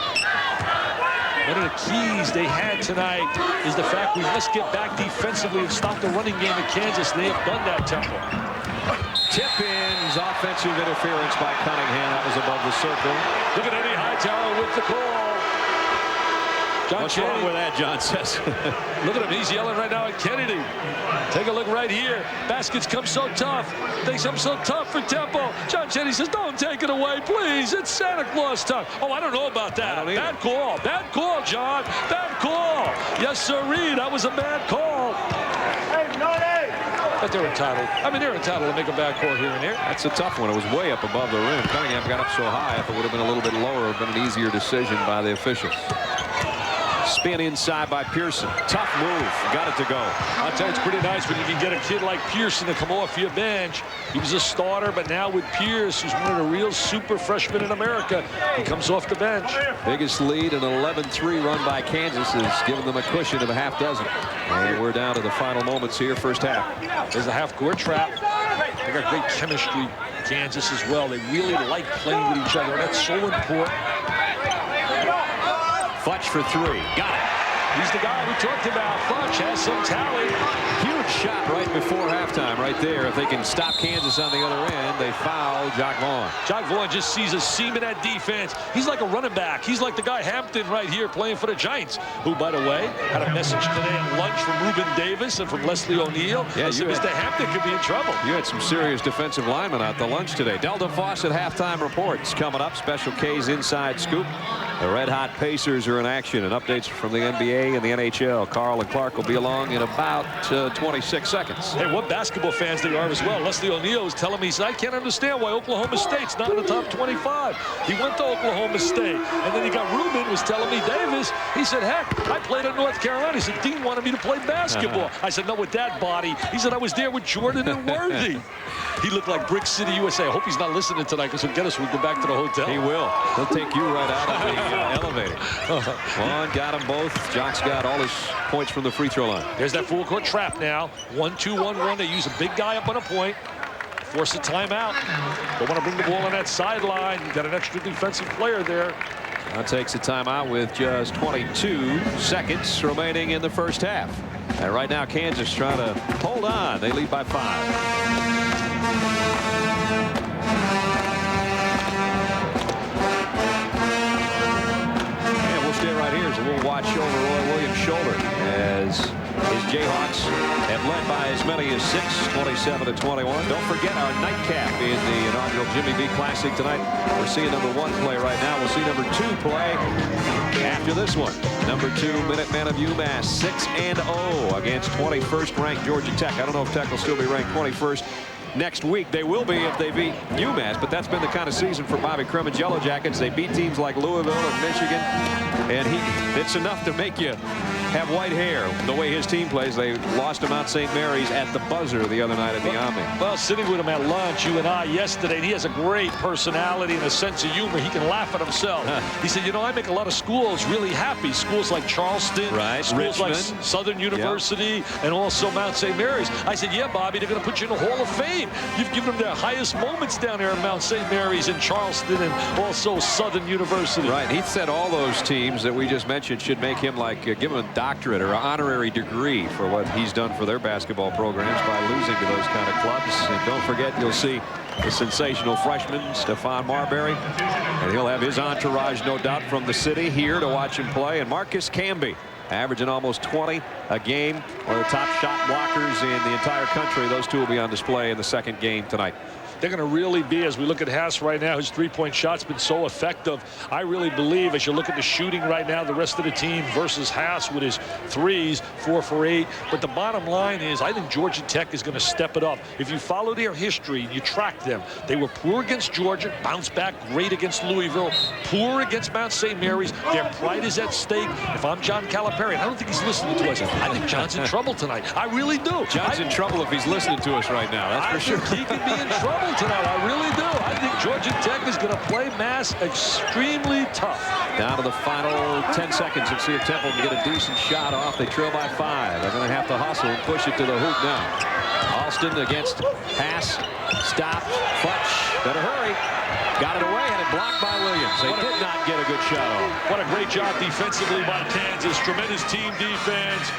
Speaker 4: One of the keys they had tonight is the fact we must get back defensively and stop the running game at Kansas. They have done that, Temple.
Speaker 1: Tip-ins, offensive interference by Cunningham. That was above the circle.
Speaker 4: Look at Eddie Hightower with the call.
Speaker 1: What's wrong with that, John says?
Speaker 4: Look at him. He's yelling right now at Kennedy. Take a look right here. Baskets come so tough. Thinks I'm so tough for Temple. John Chaney says, don't take it away, please. It's Santa Claus time. Oh, I don't know about that. Bad call. Bad call, John. Bad call. Yes, sirree. That was a bad call. But they're entitled. I mean, they're entitled to make a bad call here and there.
Speaker 1: That's a tough one. It was way up above the rim. Cunningham got up so high. If it would have been a little bit lower, it would have been an easier decision by the officials. Spin inside by Pearson. Tough move. Got it to go.
Speaker 4: I'll tell you, it's pretty nice when you can get a kid like Pearson to come off your bench. He was a starter, but now with Pierce, who's one of the real super freshmen in America, he comes off the bench.
Speaker 1: Biggest lead, an 11-3 run by Kansas, has given them a cushion of a half dozen. And we're down to the final moments here, first half.
Speaker 4: There's a half-court trap. They got great chemistry, Kansas as well. They really like playing with each other, and that's so important.
Speaker 1: Futch for 3. Got it.
Speaker 4: He's the guy we talked about. Futch has some talent.
Speaker 1: Huge shot right before halftime right there. If they can stop Kansas on the other end, they foul Jock Vaughn.
Speaker 4: Jock Vaughn just sees a seam in that defense. He's like a running back. He's like the guy Hampton right here playing for the Giants, who, by the way, had a message today at lunch from Reuben Davis and from Leslie O'Neal.
Speaker 1: Yeah,
Speaker 4: Mr. Hampton could be in trouble.
Speaker 1: You had some serious defensive linemen at the lunch today. Delta Fawcett halftime reports coming up. Special K's inside scoop. The red-hot Pacers are in action, and updates from the NBA and the NHL. Carl and Clark will be along in about 26 seconds.
Speaker 4: Hey, what basketball fans they are as well. Leslie O'Neal is telling me, he said, I can't understand why Oklahoma State's not in the top 25. He went to Oklahoma State, and then he got Reuben was telling me, Davis, he said, heck, I played at North Carolina. He said, Dean wanted me to play basketball. I said, no, with that body. He said, I was there with Jordan and Worthy. He looked like Brick City, USA. I hope he's not listening tonight, because he'll get us when we go back to the hotel.
Speaker 1: He will. He'll take you right out of the elevator. Vaughn got them both. Jock's got all his points from the free throw line.
Speaker 4: There's that full court trap now. 1-2-1-1. They use a big guy up on a point. Force a timeout. Don't want to bring the ball on that sideline. You got an extra defensive player there.
Speaker 1: Now takes a timeout with just 22 seconds remaining in the first half. And right now, Kansas trying to hold on. They lead by 5. Right here, so we'll watch over Roy Williams' shoulder as his Jayhawks have have led by as many as 6, 27-21. Don't forget our nightcap in the inaugural Jimmy V Classic tonight. We're seeing number 1 play right now. We'll see number 2 play after this one. Number 2, Minutemen of UMass, 6-0 against 21st ranked Georgia Tech. I don't know if Tech will still be ranked 21st next week. They will be if they beat UMass, but that's been the kind of season for Bobby Crumage Yellow Jackets. They beat teams like Louisville and Michigan, and it's enough to make you have white hair the way his team plays. They lost to Mount St. Mary's at the buzzer the other night at the Omni.
Speaker 4: Well, sitting with him at lunch, you and I, yesterday, and he has a great personality and a sense of humor. He can laugh at himself. He said, you know, I make a lot of schools really happy. Schools like Charleston, schools
Speaker 1: Richmond,
Speaker 4: like Southern University, and also Mount St. Mary's. I said, yeah, Bobby, they're going to put you in the Hall of Fame. You've given them their highest moments down there at Mount St. Mary's and Charleston and also Southern University.
Speaker 1: Right. He said all those teams that we just mentioned should make him like give him a doctorate or honorary degree for what he's done for their basketball programs by losing to those kind of clubs. And don't forget, you'll see the sensational freshman Stephon Marbury, and he'll have his entourage, no doubt, from the city here to watch him play. And Marcus Camby, averaging almost 20 a game, one of the top shot blockers in the entire country. Those two will be on display in the second game tonight.
Speaker 4: They're going to really be, as we look at Haas right now, his three-point shot's been so effective. I really believe, as you look at the shooting right now, the rest of the team versus Haas with his threes, 4 for 8. But the bottom line is, I think Georgia Tech is going to step it up. If you follow their history and you track them, they were poor against Georgia, bounced back great against Louisville, poor against Mount St. Mary's. Their pride is at stake. If I'm John Calipari, I don't think he's listening to us. I think John's in trouble tonight. I really do.
Speaker 1: John's in trouble if he's listening to us right now. That's for sure.
Speaker 4: I think he could be in trouble tonight. I really do. I think Georgia Tech is going to play Mass extremely tough.
Speaker 1: Down to the final 10 seconds and see if Temple can get a decent shot off. They trail by 5. They're going to have to hustle and push it to the hoop now. Alston against Haas. Stopped. Futch. Better hurry. Got it away and it blocked by Williams. They did not get a good shot off.
Speaker 4: What a great job defensively by Kansas. Tremendous team defense.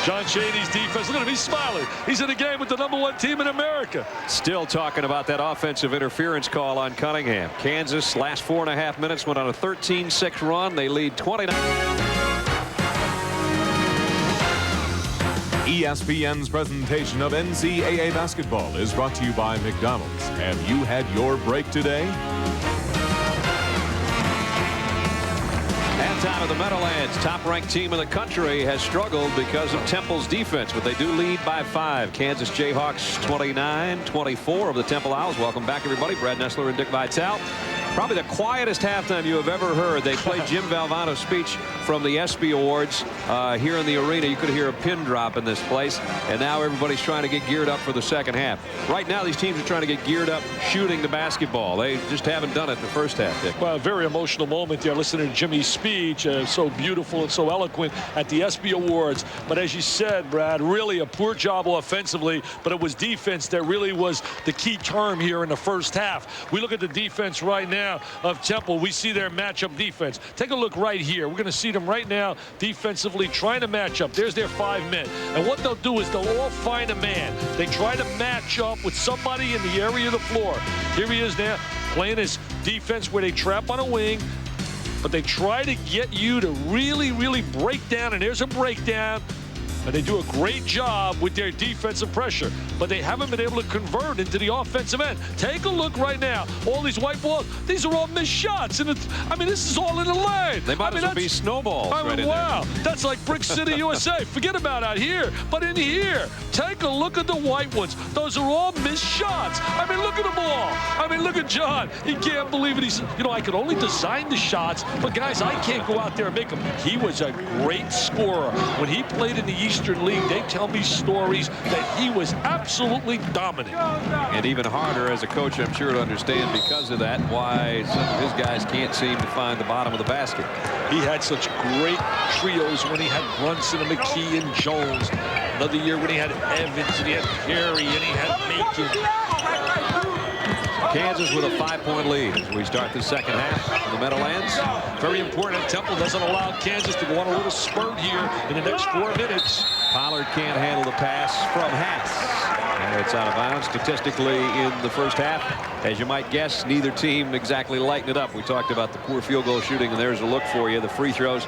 Speaker 4: John Chaney's defense. Look at him. He's smiling. He's in a game with the #1 team in America.
Speaker 1: Still talking about that offensive interference call on Cunningham. Kansas, last 4.5 minutes, went on a 13-6 run. They lead 29.
Speaker 5: ESPN's presentation of NCAA basketball is brought to you by McDonald's. Have you had your break today?
Speaker 1: Out of the Meadowlands, top-ranked team in the country, has struggled because of Temple's defense, but they do lead by 5. Kansas Jayhawks 29-24 of the Temple Owls. Welcome back, everybody. Brad Nessler and Dick Vitale. Probably the quietest halftime you have ever heard. They played Jim Valvano's speech from the ESPY Awards here in the arena. You could hear a pin drop in this place, and now everybody's trying to get geared up for the second half. Right now, these teams are trying to get geared up shooting the basketball. They just haven't done it the first half, Dick.
Speaker 4: Well, a very emotional moment there listening to Jimmy's speech. So beautiful and so eloquent at the ESPY Awards. But as you said, Brad, really a poor job offensively, but it was defense that really was the key term here in the first half. We look at the defense right now of Temple. We see their matchup defense. Take a look right here. We're going to see them right now defensively trying to match up. There's their 5 men. And what they'll do is they'll all find a man. They try to match up with somebody in the area of the floor. Here he is now playing his defense where they trap on a wing, but they try to get you to really, really break down. And there's a breakdown. And they do a great job with their defensive pressure, but they haven't been able to convert into the offensive end. Take a look right now. All these white balls, these are all missed shots. And I mean, this is all in the lane.
Speaker 1: They might as well be snowballs right in
Speaker 4: wow,
Speaker 1: there.
Speaker 4: That's like Brick City, USA. Forget about out here. But in here, take a look at the white ones. Those are all missed shots. I mean, look at them all. I mean, look at John. He can't believe it. He's, you know, I could only design the shots, but guys, I can't go out there and make them. He was a great scorer. When he played in the Eastern League, they tell me stories that he was absolutely dominant.
Speaker 1: And even harder as a coach, I'm sure, to understand because of that why some of his guys can't seem to find the bottom of the basket.
Speaker 4: He had such great trios when he had Brunson and McKee and Jones. Another year when he had Evans and he had Perry and he had Macon.
Speaker 1: Kansas with a 5-point lead as we start the second half in the Meadowlands.
Speaker 4: Very important that Temple doesn't allow Kansas to go on a little spurt here in the next 4 minutes.
Speaker 1: Pollard can't handle the pass from Haas. And it's out of bounds statistically in the first half. As you might guess, neither team exactly lighting it up. We talked about the poor field goal shooting, and there's a look for you. The free throws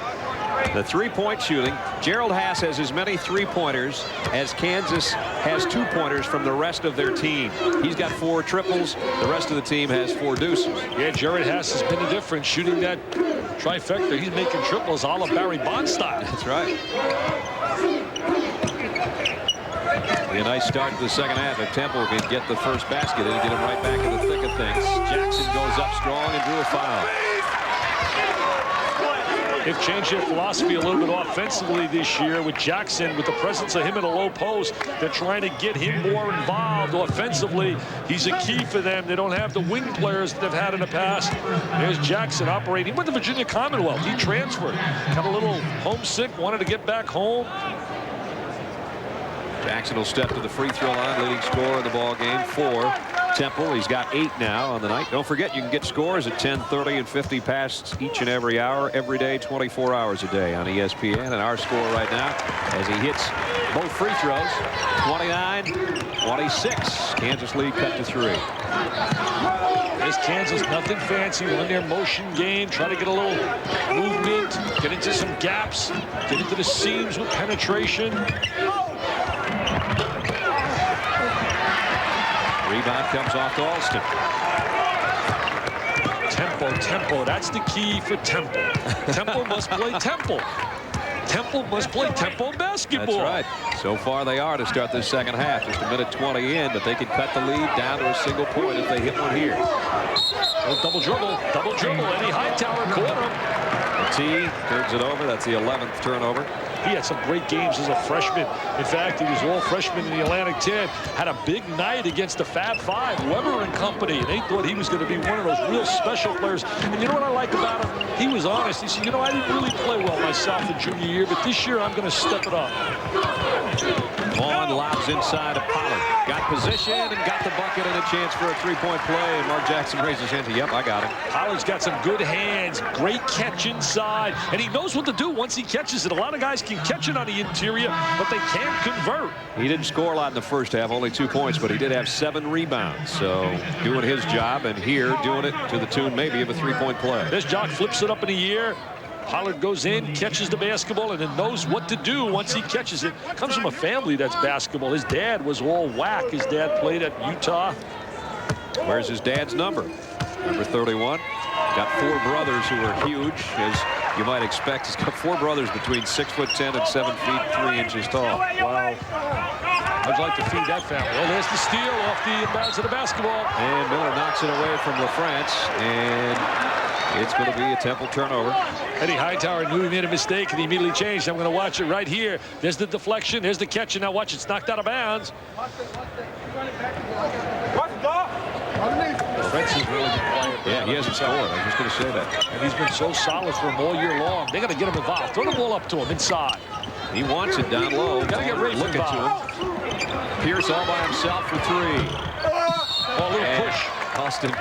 Speaker 1: The three-point shooting. Gerald Haas has as many three-pointers as Kansas has two-pointers from the rest of their team. He's got 4 triples. The rest of the team has 4 deuces.
Speaker 4: Yeah, Jared Haas has been the difference shooting that trifecta. He's making triples a la Barry Bonds style.
Speaker 1: That's right. A nice start to the second half. If Temple can get the first basket and get him right back in the thick of things. Jackson goes up strong and drew a foul.
Speaker 4: They've changed their philosophy a little bit offensively this year with Jackson. With the presence of him in a low post, they're trying to get him more involved offensively. He's a key for them. They don't have the wing players that they've had in the past. There's Jackson operating. He went to Virginia Commonwealth. He transferred. Got a little homesick, wanted to get back home.
Speaker 1: Jackson will step to the free throw line, leading scorer in the ball game for Temple. He's got 8 now on the night. Don't forget, you can get scores at 10:30 and 50 past each and every hour, every day, 24 hours a day on ESPN. And our score right now, as he hits both free throws, 29-26. Kansas lead cut to 3.
Speaker 4: There's Kansas, nothing fancy. Run their motion game, try to get a little movement, get into some gaps, get into the seams with penetration.
Speaker 1: Rebound comes off to Alston.
Speaker 4: Tempo, that's the key for Temple. Temple must play Temple. Temple must play tempo basketball.
Speaker 1: That's right. So far they are to start this second half. Just a minute 20 in, but they can cut the lead down to a single point if they hit one here.
Speaker 4: Double dribble. Eddie Hightower caught him.
Speaker 1: T turns it over. That's the 11th turnover.
Speaker 4: He had some great games as a freshman. In fact, he was all freshman in the Atlantic 10. Had a big night against the Fab Five, Weber and company. And they thought he was going to be one of those real special players. And you know what I like about him? He was honest. He said, you know, I didn't really play well myself in junior year, but this year I'm going to step it up.
Speaker 1: Vaughn lobs inside to Pollard. Got position and got the bucket and a chance for a three-point play. And Mark Jackson raises his hand. Yep, I got him.
Speaker 4: Pollard's got some good hands. Great catch inside. And he knows what to do once he catches it. A lot of guys can catch it on the interior, but they can't convert.
Speaker 1: He didn't score a lot in the first half, only 2 points, but he did have 7 rebounds. So doing his job, and here doing it to the tune maybe of a three-point play.
Speaker 4: This Jock flips it up in the air. Pollard goes in, catches the basketball, and then knows what to do once he catches it. Comes from a family that's basketball. His dad was all whack. His dad played at Utah.
Speaker 1: Where's his dad's number? Number 31. Got 4 brothers who are huge, as you might expect. He's got 4 brothers between 6'10" and 7 feet 3 inches tall.
Speaker 4: Wow. I'd like to feed that family. Well, there's the steal off the bounce of the basketball.
Speaker 1: And Miller knocks it away from LaFrance, and it's going to be a Temple turnover.
Speaker 4: Eddie Hightower knew he made a mistake, and he immediately changed. I'm going to watch it right here. There's the deflection. There's the catch, and now watch, it's knocked out of bounds. LaFrance has really been quiet.
Speaker 1: Yeah, he hasn't scored. I was just going to say that.
Speaker 4: And he's been so solid for him all year long. They got to get him involved. Throw the ball up to him inside.
Speaker 1: He wants it down low.
Speaker 4: Got to get Rafe
Speaker 1: looking to him. Pierce all by himself for 3.
Speaker 4: Oh, a little push.
Speaker 1: Austin,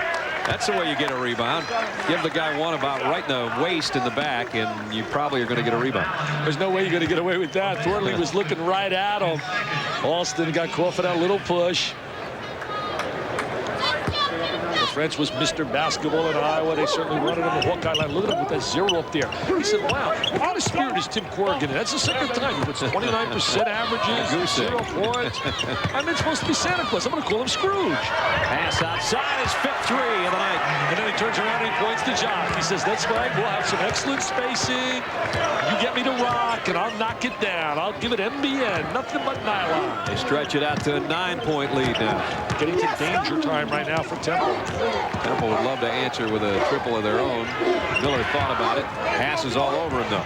Speaker 1: that's the way you get a rebound. Give the guy one about right in the waist in the back, and you probably are going to get a rebound.
Speaker 4: There's no way you're going to get away with that. Thornley was looking right at him. Alston got caught for that little push. LaFrance was Mr. Basketball in Iowa. They certainly wanted him to Hawkeye line. Look at him with that 0 up there. He said, wow, what kind of spirit is Tim Corrigan? That's the second time. He puts 29% averages, 0 points. I'm supposed to be Santa Claus. I'm going to call him Scrooge.
Speaker 1: Pass outside, his 5th 3 of the night.
Speaker 4: And then he turns around and he points to Jock. He says, that's right, we'll have some excellent spacing. You get me to rock, and I'll knock it down. I'll give it MBN, nothing but nylon.
Speaker 1: They stretch it out to a 9-point lead now.
Speaker 4: Getting to danger time right now for Temple.
Speaker 1: Temple would love to answer with a triple of their own. Miller thought about it. Passes all over him, though.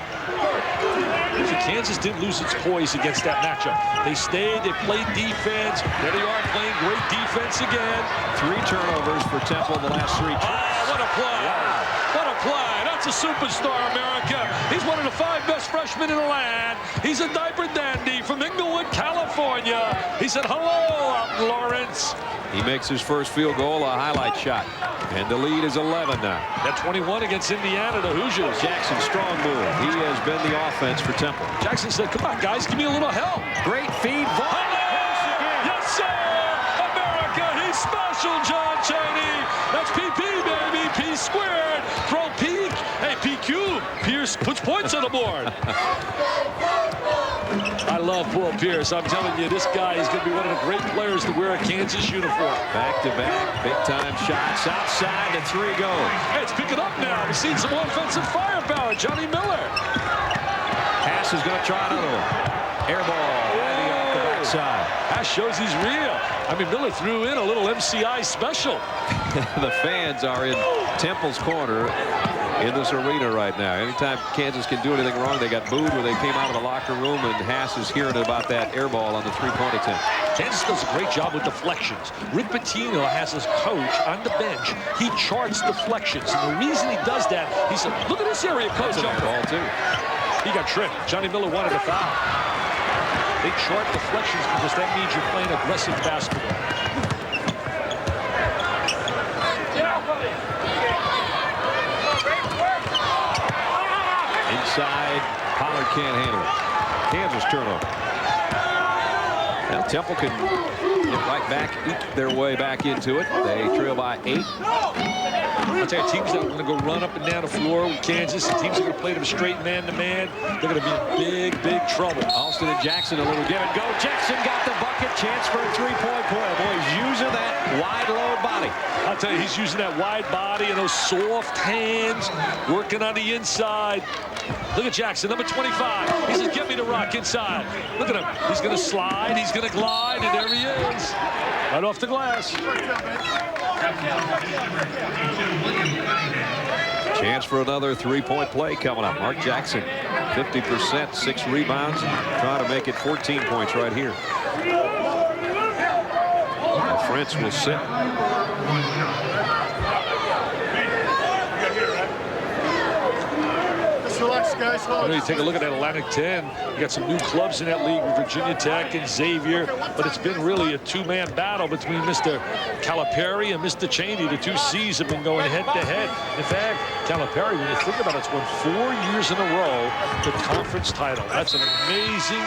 Speaker 4: So Kansas didn't lose its poise against that matchup. They stayed, they played defense. There they are playing great defense again.
Speaker 1: 3 turnovers for Temple in the last 3 trips.
Speaker 4: Oh, what a play. Wow. What a play. That's a superstar, America. He's one of the 5 best freshmen in the land. He's a diaper dandy from Inglewood, California. He said, hello, up Lawrence.
Speaker 1: He makes his first field goal, a highlight shot. And the lead is 11 now.
Speaker 4: At 21 against Indiana, the Hoosiers.
Speaker 1: Jackson, strong move. He has been the offense for Temple.
Speaker 4: Jackson said, come on, guys, give me a little help.
Speaker 1: Great feed.
Speaker 4: Yes, sir. America, he's special, John Chaney. That's PP, baby. P squared. Throw peak. Hey, PQ. Pierce Pierce puts points on the board. I love Paul Pierce. I'm telling you, this guy is going to be one of the great players to wear a Kansas uniform.
Speaker 1: Back-to-back, big-time shots. Outside, the three goes.
Speaker 4: Hey, it's picking up now. We've seen some offensive firepower. Johnny Miller.
Speaker 1: Hass is going to try another one. Air ball, landing off the backside.
Speaker 4: That shows he's real. I mean, Miller threw in a little MCI special.
Speaker 1: The fans are in Temple's corner in this arena right now. Anytime Kansas can do anything wrong, they got booed when they came out of the locker room, and Hass is hearing about that air ball on the three-point attempt.
Speaker 4: Kansas does a great job with deflections. Rick Pitino has his coach on the bench. He charts deflections, and the reason he does that, he said, look at this area, coach.
Speaker 1: That's a ball, too.
Speaker 4: He got tricked. Johnny Miller wanted a foul. They chart deflections because that means you're playing aggressive basketball.
Speaker 1: Inside, Pollard can't handle it. Kansas turnover. Now Temple can get right back, eat their way back into it. They trail by 8.
Speaker 4: I'll tell you, teams that are going to go run up and down the floor with Kansas, and teams that are going to play them straight man-to-man, they're going to be in big, big trouble.
Speaker 1: Alston and Jackson, a little give and go. Jackson got the bucket, chance for a three-point play. Boy, he's using that wide load body.
Speaker 4: I'll tell you, he's using that wide body and those soft hands, working on the inside. Look at Jackson, number 25. He says, get me the rock inside. Look at him. He's going to slide. He's going to glide. And there he is. Right off the glass.
Speaker 1: Chance for another three-point play coming up. Mark Jackson, 50%, 6 rebounds. Trying to make it 14 points right here. Now Fritz will sit.
Speaker 3: Relax, guys.
Speaker 4: I know you take a look at that Atlantic 10. You got some new clubs in that league with Virginia Tech and Xavier, but it's been really a two-man battle between Mr. Calipari and Mr. Cheney. The two C's have been going head-to-head. In fact, Calipari, when you think about it, it's won 4 years in a row the conference title. That's an amazing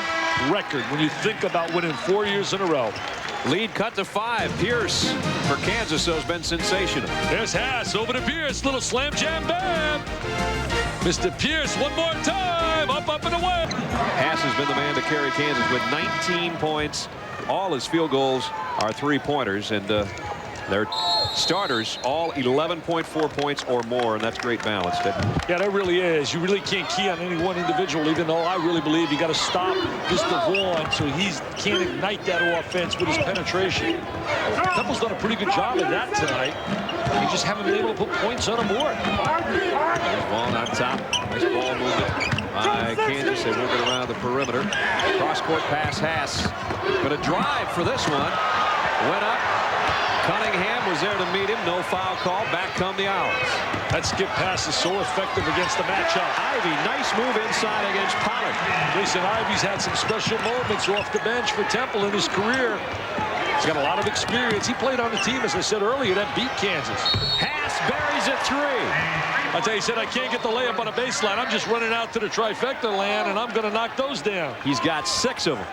Speaker 4: record when you think about winning 4 years in a row.
Speaker 1: Lead cut to 5. Pierce for Kansas has been sensational.
Speaker 4: There's Hass over to Pierce. Little slam jam bam. Mr. Pierce one more time. Up and away.
Speaker 1: Hass has been the man to carry Kansas with 19 points. All his field goals are three-pointers, and their starters all 11.4 points or more, and that's great balance.
Speaker 4: Yeah, that really is. You really can't key on any one individual, even though I really believe you got to stop Mr. Vaughn so he can't ignite that offense with his penetration. Temple's done a pretty good job of that tonight. They just haven't been able to put points on the board.
Speaker 1: There's Vaughn on top. Nice ball movement by Kansas. They move it around the perimeter. Cross-court pass, Hass. Going to drive for this one. Went up. Cunningham was there to meet him. No foul call. Back come the Owls.
Speaker 4: That skip pass is so effective against the matchup.
Speaker 1: Ivy, nice move inside against Pollard.
Speaker 4: Jason Ivey's had some special moments off the bench for Temple in his career. He's got a lot of experience. He played on the team, as I said earlier, that beat Kansas.
Speaker 1: Hass buries a 3.
Speaker 4: I tell you, he said, I can't get the layup on a baseline. I'm just running out to the trifecta land, and I'm going to knock those down.
Speaker 1: He's got 6 of them.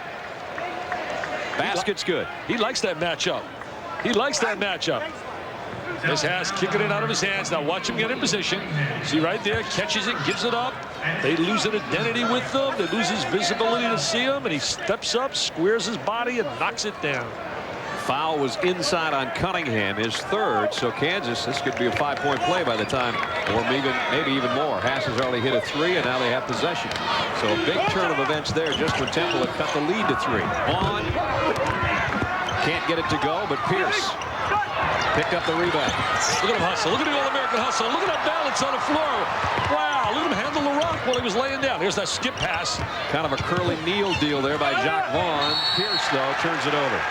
Speaker 1: Basket's good.
Speaker 4: He likes that matchup. He likes that matchup. This Hass kicking it out of his hands. Now watch him get in position. See right there, catches it, gives it up. They lose an identity with them. They lose his visibility to see him, and he steps up, squares his body, and knocks it down.
Speaker 1: Foul was inside on Cunningham, his 3rd. So Kansas, this could be a 5-point play by the time, or maybe even more. Hass has already hit a 3, and now they have possession. So a big turn of events there just when Temple had cut the lead to 3. On. Can't get it to go, but Pierce picked up the rebound.
Speaker 4: Look at him hustle. Look at the All-American hustle. Look at that balance on the floor. Wow, look at him handle the rock while he was laying down. There's that skip pass.
Speaker 1: Kind of a curly kneel deal there by Jacques Vaughn. Pierce, though, turns it over.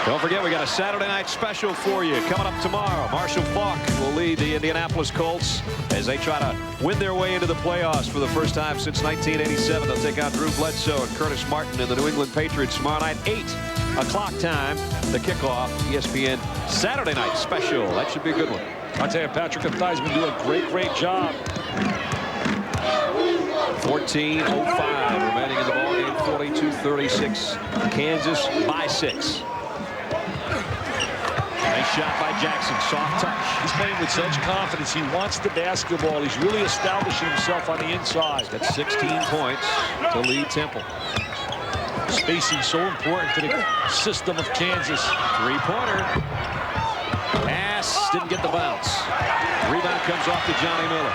Speaker 1: Don't forget, we got a Saturday night special for you coming up tomorrow. Marshall Faulk will lead the Indianapolis Colts as they try to win their way into the playoffs for the first time since 1987. They'll take out Drew Bledsoe and Curtis Martin and the New England Patriots tomorrow night, 8 o'clock time. The kickoff, ESPN Saturday night special. That should be a good one.
Speaker 4: I'll tell you, Patrick and Thai's been doing a great job.
Speaker 1: 14:05 remaining in the ballgame. 42-36. Kansas by 6. Nice shot by Jackson. Soft touch.
Speaker 4: He's playing with such confidence. He wants the basketball. He's really establishing himself on the inside.
Speaker 1: That's 16 points to lead Temple.
Speaker 4: Spacing so important to the system of Kansas.
Speaker 1: Three-pointer. Pass. Didn't get the bounce. Rebound comes off to Johnny Miller.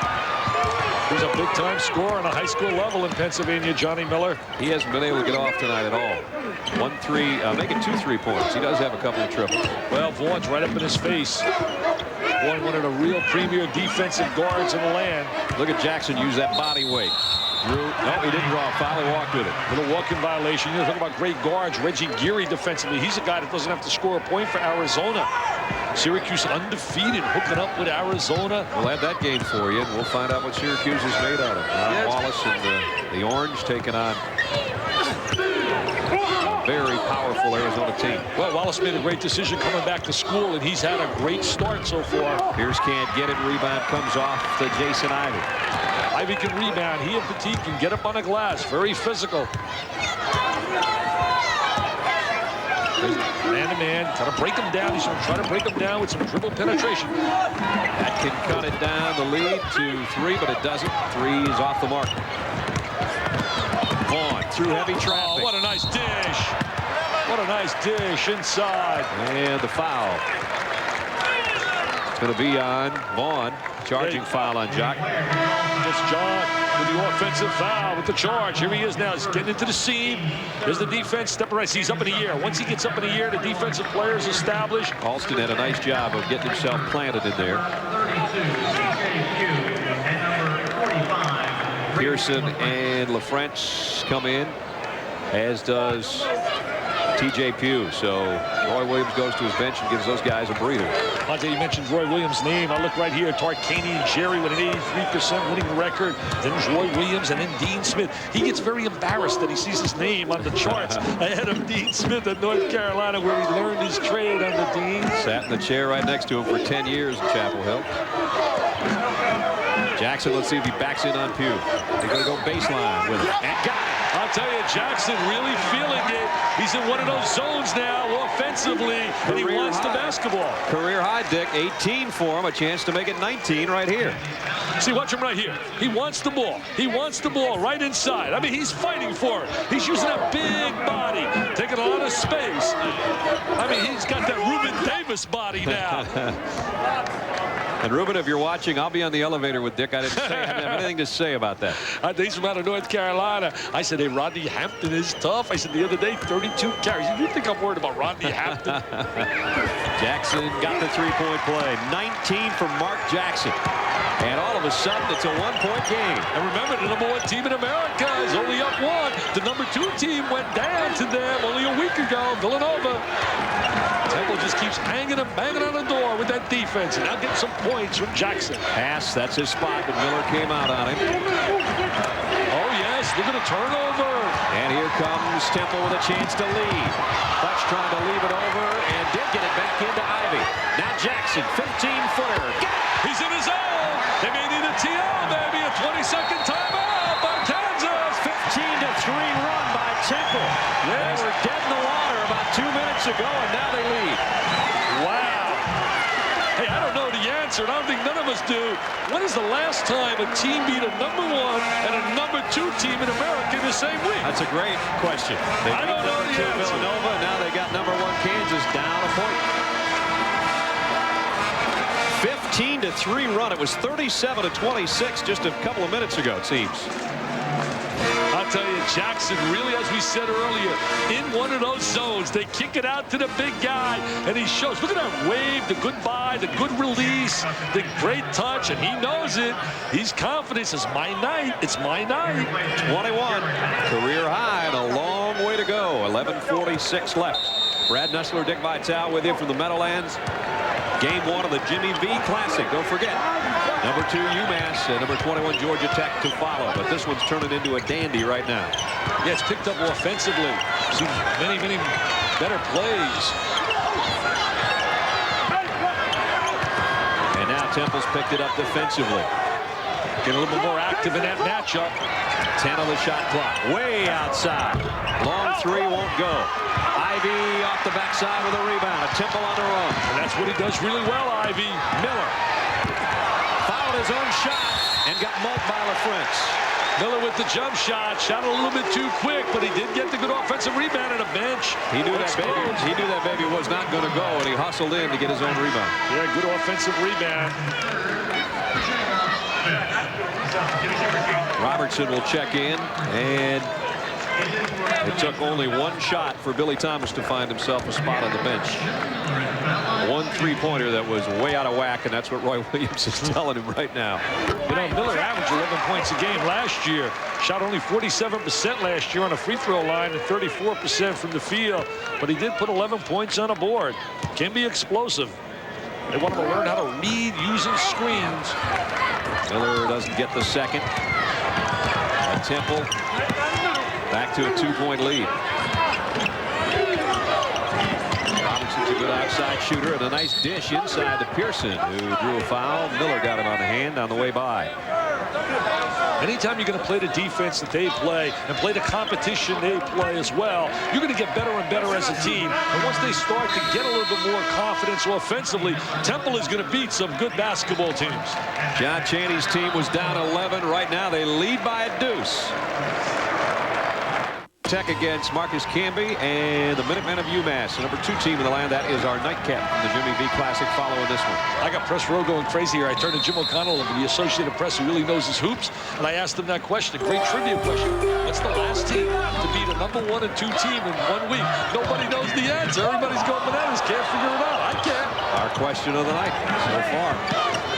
Speaker 4: He's a big-time scorer on a high school level in Pennsylvania, Johnny Miller.
Speaker 1: He hasn't been able to get off tonight at all. Making 2 3-pointers. He does have a couple of triples.
Speaker 4: Well, Vaughn's right up in his face. Vaughn, one of the real premier defensive guards in the land.
Speaker 1: Look at Jackson use that body weight. No, he didn't draw a foul. He walked with it.
Speaker 4: Little walking violation. You're talking about great guards. Reggie Geary defensively. He's a guy that doesn't have to score a point for Arizona. Syracuse undefeated, hooking up with Arizona.
Speaker 1: We'll have that game for you, and we'll find out what Syracuse is made out of. Wallace and the Orange taking on a very powerful Arizona team.
Speaker 4: Well, Wallace made a great decision coming back to school, and he's had a great start so far.
Speaker 1: Pierce can't get it. Rebound comes off to Jason Ivey.
Speaker 4: Ivey can rebound. He and Petit can get up on the glass. Very physical. Man-to-man, trying to break him down. He's going to try to break him down with some dribble penetration.
Speaker 1: That can cut it down, the lead to 3, but it doesn't. 3 is off the mark. Vaughn through heavy traffic.
Speaker 4: Oh, what a nice dish. What a nice dish inside.
Speaker 1: And the foul. It's going to be on Vaughn. Charging foul on Jock.
Speaker 4: It's John with the offensive foul with the charge. Here he is now. He's getting into the seam. There's the defense stepping right. He's up in the air. Once he gets up in the air, the defensive player is established.
Speaker 1: Alston had a nice job of getting himself planted in there. Pearson and LaFrentz come in, as does T.J. Pugh. So Roy Williams goes to his bench and gives those guys a breather.
Speaker 4: Monte, you mentioned Roy Williams' name. I look right here. Tarkanian and Jerry with an 83% winning record. Then there's Roy Williams and then Dean Smith. He gets very embarrassed that he sees his name on the charts ahead of Dean Smith at North Carolina, where he learned his trade under Dean.
Speaker 1: Sat in the chair right next to him for 10 years in Chapel Hill. Jackson, let's see if he backs in on Pugh. They're going to go baseline with it. And got it.
Speaker 4: I'll tell you, Jackson really feeling it. He's in one of those zones now offensively, and he wants the basketball.
Speaker 1: Career high, Dick. 18 for him. A chance to make it 19 right here.
Speaker 4: See, watch him right here. He wants the ball. He wants the ball right inside. I mean, he's fighting for it. He's using a big body, taking a lot of space. I mean, he's got that Reuben Davis body now.
Speaker 1: And Ruben, if you're watching, I'll be on the elevator with Dick. I didn't have anything to say about that.
Speaker 4: He's from out of North Carolina. I said, hey, Rodney Hampton is tough. I said the other day, 32 carries. You think I'm worried about Rodney Hampton?
Speaker 1: Jackson got the three-point play. 19 from Mark Jackson. And all of a sudden, it's a one-point game.
Speaker 4: And remember, the #1 team in America is only up 1. The #2 team went down to them only a week ago, Villanova. Temple just keeps hanging and banging on the door with that defense, and now getting some points from Jackson.
Speaker 1: Pass, that's his spot, but Miller came out on him.
Speaker 4: Oh, yes, look at a turnover.
Speaker 1: And here comes Temple with a chance to lead. Fletch trying to leave it over, and did get it back into Ivy. Now Jackson, 15-footer.
Speaker 4: He's in his zone. They may need a TL, maybe a 20-second timeout by Kansas.
Speaker 1: 15-3 run by Temple. They were dead in the water about 2 minutes ago, and now they lead.
Speaker 4: Wow. Hey, I don't know the answer, and I don't think none of us do. When is the last time a team beat a #1 and a #2 team in America in the same week?
Speaker 1: That's a great question.
Speaker 4: I don't know the answer.
Speaker 1: Villanova, and now they got #1 Kansas down a point. 15-3 run. It was 37-26 just a couple of minutes ago, it seems.
Speaker 4: I'll tell you, Jackson really, as we said earlier, in one of those zones. They kick it out to the big guy, and he shows. Look at that wave, the goodbye, the good release, the great touch, and he knows it. He's confident. It's my night. It's my night.
Speaker 1: 21. Career high and a long way to go. 11:46 left. Brad Nessler, Dick Vitale with you from the Meadowlands. Game 1 of the Jimmy V Classic. Don't forget, #2 UMass and #21 Georgia Tech to follow. But this one's turning into a dandy right now.
Speaker 4: Yeah, it's picked up offensively. Seen many, many better plays.
Speaker 1: And now Temple's picked it up defensively.
Speaker 4: Get a little bit more active in that matchup.
Speaker 1: 10 on the shot clock. Way outside. Long three won't go. Ivy off the backside with a rebound. A Temple on the run.
Speaker 4: And that's what he does really well, Ivy.
Speaker 1: Miller fouled his own shot and got mugged by LaFrance.
Speaker 4: Miller with the jump shot. Shot a little bit too quick, but he did get the good offensive rebound at a bench.
Speaker 1: He knew that baby was not going to go, and he hustled in to get his own rebound.
Speaker 4: Yeah, good offensive rebound.
Speaker 1: Robertson will check in, and it took only one shot for Billy Thomas to find himself a spot on the bench. One three-pointer that was way out of whack, and that's what Roy Williams is telling him right now.
Speaker 4: You know, Miller averaged 11 points a game last year. Shot only 47% last year on a free throw line and 34% from the field. But he did put 11 points on a board. Can be explosive. They want him to learn how to read using screens.
Speaker 1: Miller doesn't get the second. And Temple back to a 2-point lead. Robinson's a good outside shooter and a nice dish inside to Pearson, who drew a foul. Miller got it on the hand on the way by.
Speaker 4: Anytime you're going to play the defense that they play and play the competition they play as well, you're going to get better and better as a team. And once they start to get a little bit more confidence offensively, Temple is going to beat some good basketball teams.
Speaker 1: John Chaney's team was down 11. Right now they lead by a deuce. Tech against Marcus Camby and the Minutemen of UMass, the #2 team in the land. That is our nightcap from the Jimmy V Classic following this one.
Speaker 4: I got press row going crazy here. I turned to Jim O'Connell of the Associated Press, who really knows his hoops, and I asked him that question, a great trivia question. What's the last team to beat a #1 and 2 team in 1 week? Nobody knows the answer. Everybody's going bananas. Can't figure it out. I can't.
Speaker 1: Our question of the night so far.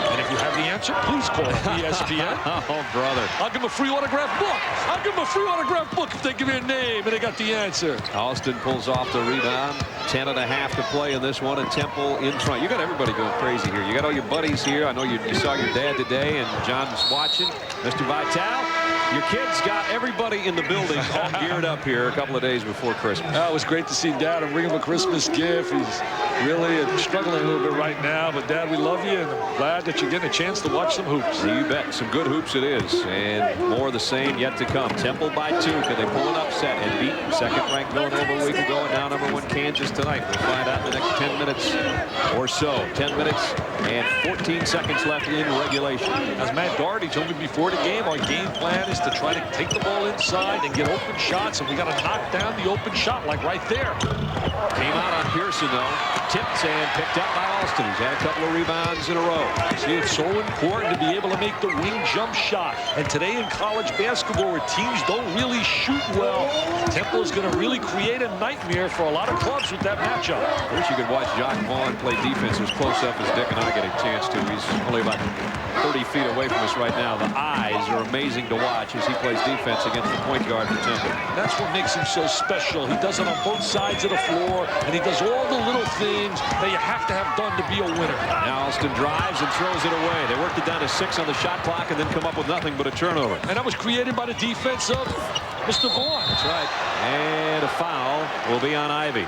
Speaker 4: And if you have the answer, please call ESPN.
Speaker 1: Oh, brother.
Speaker 4: I'll give them a free autographed book. I'll give them a free autographed book if they give me a name and they got the answer.
Speaker 1: Austin pulls off the rebound. 10.5 to play in this one, and Temple in front. You got everybody going crazy here. You got all your buddies here. I know you saw your dad today, and John's watching. Mr. Vitale, your kids got everybody in the building all geared up here a couple of days before Christmas.
Speaker 4: It was great to see Dad and bring him a Christmas gift. He's really struggling a little bit right now, but Dad, we love you, and I'm glad that you're getting a chance to watch some hoops.
Speaker 1: You bet. Some good hoops it is, and more of the same yet to come. Temple by 2. Can they pull an upset and beat second-ranked Villanova a week ago, and now #1 Kansas tonight? We'll find out in the next 10 minutes or so. 10 minutes and 14 seconds left in regulation.
Speaker 4: As Matt Doherty told me before the game, our game plan is to try to take the ball inside and get open shots, and we got to knock down the open shot, like right there.
Speaker 1: Came out on Pearson, though. Tipped and picked up by Alston. He's had a couple of rebounds in a row.
Speaker 4: See, it's so important to be able to make the wing jump shot. And today in college basketball, where teams don't really shoot well, Temple is going to really create a nightmare for a lot of clubs with that matchup.
Speaker 1: I wish you could watch Jacques Vaughn play defense as close up as Dick and I get a chance to. He's only about 30 feet away from us right now. The eyes are amazing to watch as he plays defense against the point guard for Temple.
Speaker 4: That's what makes him so special. He does it on both sides of the floor, and he does all the little things that you have to have done to be a winner.
Speaker 1: Now Alston drives and throws it away. They worked it down to 6 on the shot clock and then come up with nothing but a turnover.
Speaker 4: And that was created by the defense of Mr. Vaughn.
Speaker 1: That's right. And a foul will be on Ivy.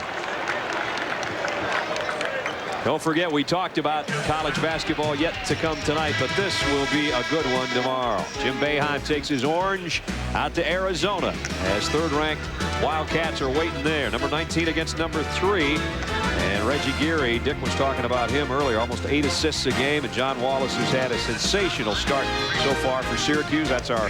Speaker 1: Don't forget, we talked about college basketball yet to come tonight, but this will be a good one tomorrow. Jim Boeheim takes his Orange out to Arizona as 3rd-ranked Wildcats are waiting there. Number 19 against number 3. And Reggie Geary, Dick was talking about him earlier, almost 8 assists a game, and John Wallace has had a sensational start so far for Syracuse. That's our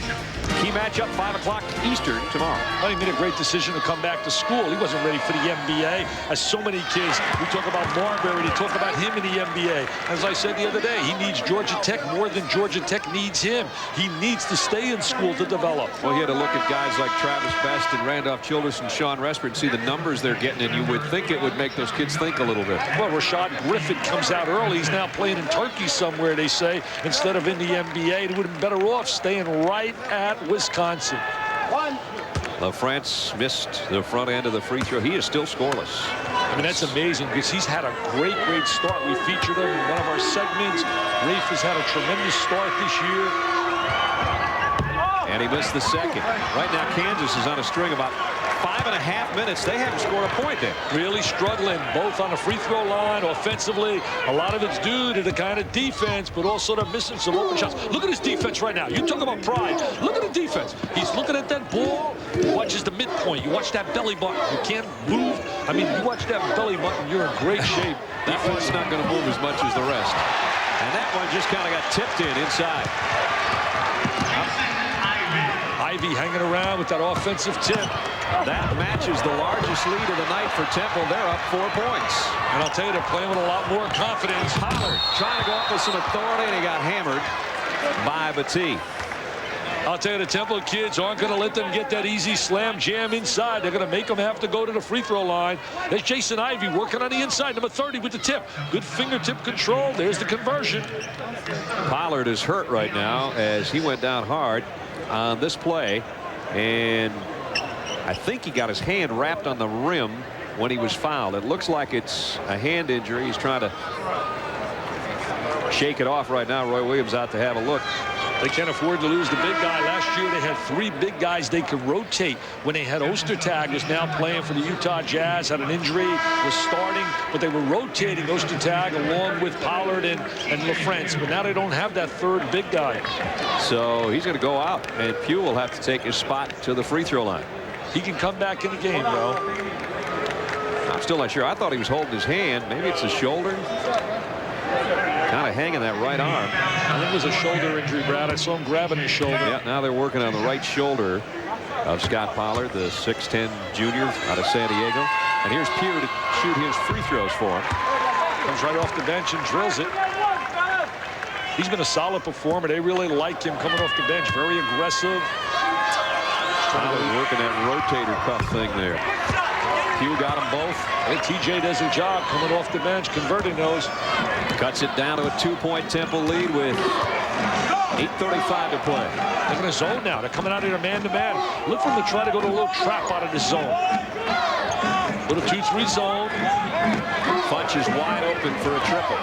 Speaker 1: key matchup, 5 o'clock Eastern tomorrow.
Speaker 4: Well, he made a great decision to come back to school. He wasn't ready for the NBA. As so many kids, we talk about Marbury, they talk about him in the NBA. As I said the other day, he needs Georgia Tech more than Georgia Tech needs him. He needs to stay in school to develop.
Speaker 1: Well, he had to look at guys like Travis Best and Randolph Childress and Sean Resper and see the numbers they're getting, and you would think it would make those kids think a little bit.
Speaker 4: Well, Rashad Griffin comes out early. He's now playing in Turkey somewhere, they say, instead of in the NBA. He would have been better off staying right at Wisconsin.
Speaker 1: LaFrance missed the front end of the free throw. He is still scoreless.
Speaker 4: I mean, that's amazing because he's had a great start. We featured him in one of our segments. Rafe has had a tremendous start this year.
Speaker 1: And he missed the second. Right now, Kansas is on a string about 5.5 minutes, they haven't scored a point there.
Speaker 4: Really struggling, both on the free throw line, offensively. A lot of it's due to the kind of defense, but also they're missing some open shots. Look at his defense right now. You talk about pride. Look at the defense. He's looking at that ball. He watches the midpoint. You watch that belly button. You can't move. I mean, you watch that belly button, you're in great shape.
Speaker 1: That one's not going to move as much as the rest. And that one just kind of got tipped in inside.
Speaker 4: Ivy hanging around with that offensive tip.
Speaker 1: That matches the largest lead of the night for Temple. They're up 4 points.
Speaker 4: And I'll tell you, they're playing with a lot more confidence.
Speaker 1: Pollard trying to go up with some authority, and he got hammered by Batee.
Speaker 4: I'll tell you, the Temple kids aren't going to let them get that easy slam jam inside. They're going to make them have to go to the free throw line. There's Jason Ivey working on the inside, number 30 with the tip. Good fingertip control. There's the conversion.
Speaker 1: Pollard is hurt right now as he went down hard on this play, and I think he got his hand wrapped on the rim when he was fouled. It looks like it's a hand injury. He's trying to shake it off right now. Roy Williams out to have a look.
Speaker 4: They can't afford to lose the big guy. Last year they had 3 big guys they could rotate when they had Ostertag was now playing for the Utah Jazz, had an injury, was starting, but they were rotating Ostertag along with Pollard and LaFrance. But now they don't have that 3rd big guy.
Speaker 1: So he's going to go out, and Pugh will have to take his spot to the free throw line.
Speaker 4: He can come back in the game, though.
Speaker 1: I'm still not sure. I thought he was holding his hand. Maybe it's his shoulder. Kind of hanging that right arm.
Speaker 4: I think it was a shoulder injury, Brad. I saw him grabbing his shoulder.
Speaker 1: Yeah, now they're working on the right shoulder of Scott Pollard, the 6'10 junior out of San Diego. And here's Pugh to shoot his free throws for him.
Speaker 4: Comes right off the bench and drills it. He's been a solid performer. They really like him coming off the bench. Very aggressive.
Speaker 1: Pollard working that rotator cuff thing there. Pugh got them both.
Speaker 4: And TJ does a job coming off the bench, converting those.
Speaker 1: Cuts it down to a 2-point Temple lead with 8:35 to play.
Speaker 4: They're in a zone now. They're coming out here man-to-man. Look for them to try to go to a little trap out of the zone. Little 2-3 zone.
Speaker 1: Funch is wide open for a triple.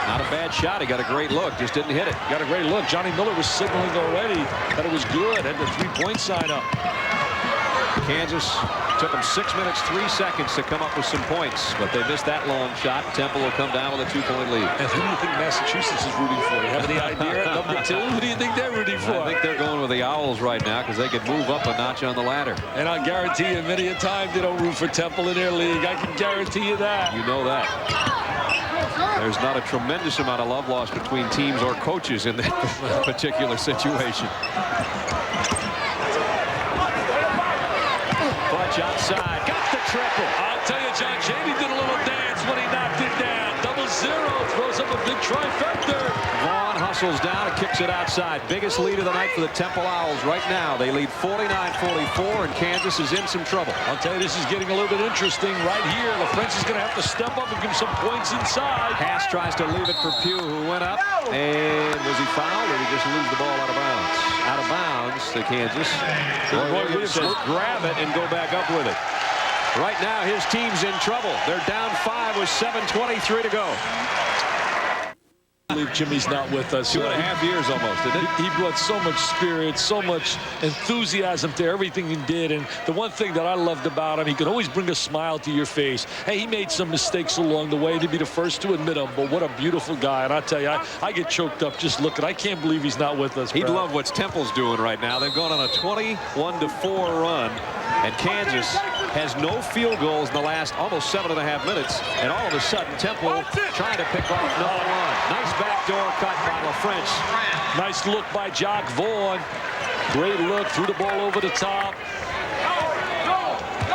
Speaker 1: Not a bad shot. He got a great look. Just didn't hit it.
Speaker 4: Got a great look. Johnny Miller was signaling already that it was good. Had the 3-point sign up.
Speaker 1: Kansas took them 6 minutes 3 seconds to come up with some points, but they missed that long shot. Temple will come down with a 2-point lead.
Speaker 4: And who do you think Massachusetts is rooting for? You have any idea? Number 2, who do you think they're rooting for?
Speaker 1: I think they're going with the Owls right now because they could move up a notch on the ladder.
Speaker 4: And I guarantee you, many a time they don't root for Temple in their league. I can guarantee you that.
Speaker 1: You know that. There's not a tremendous amount of love lost between teams or coaches in that particular situation. Funch outside, got the triple.
Speaker 4: I'll tell you, John Chaney did a little dance when he knocked it down. 0-0, throws up a big trifecta.
Speaker 1: Vaughn hustles down and kicks it outside. Biggest lead of the night for the Temple Owls right now. They lead 49-44, and Kansas is in some trouble.
Speaker 4: I'll tell you, this is getting a little bit interesting right here. LaFrance is going to have to step up and give some points inside.
Speaker 1: Haas tries to leave it for Pugh, who went up. And was he fouled, or did he just lose the ball out of bounds? Out of bounds to Kansas. Roy Williams says grab it and go back up with it. Right now, his team's in trouble. They're down 5 with 7:23 to go.
Speaker 4: I believe Jimmy's not with us.
Speaker 1: 2.5 years almost, didn't it?
Speaker 4: He brought so much spirit, so much enthusiasm to everything he did. And the one thing that I loved about him, he could always bring a smile to your face. Hey, he made some mistakes along the way, to be the first to admit them, but what a beautiful guy. And I tell you, I get choked up just looking. I can't believe he's not with us.
Speaker 1: He'd love what Temple's doing right now. They've gone on a 21-4 run, and Kansas has no field goals in the last almost 7.5 minutes. And all of a sudden, Temple trying to pick off another run. Nice backdoor cut by LaFrance.
Speaker 4: Nice look by Jock Vaughn. Great look, threw the ball over the top.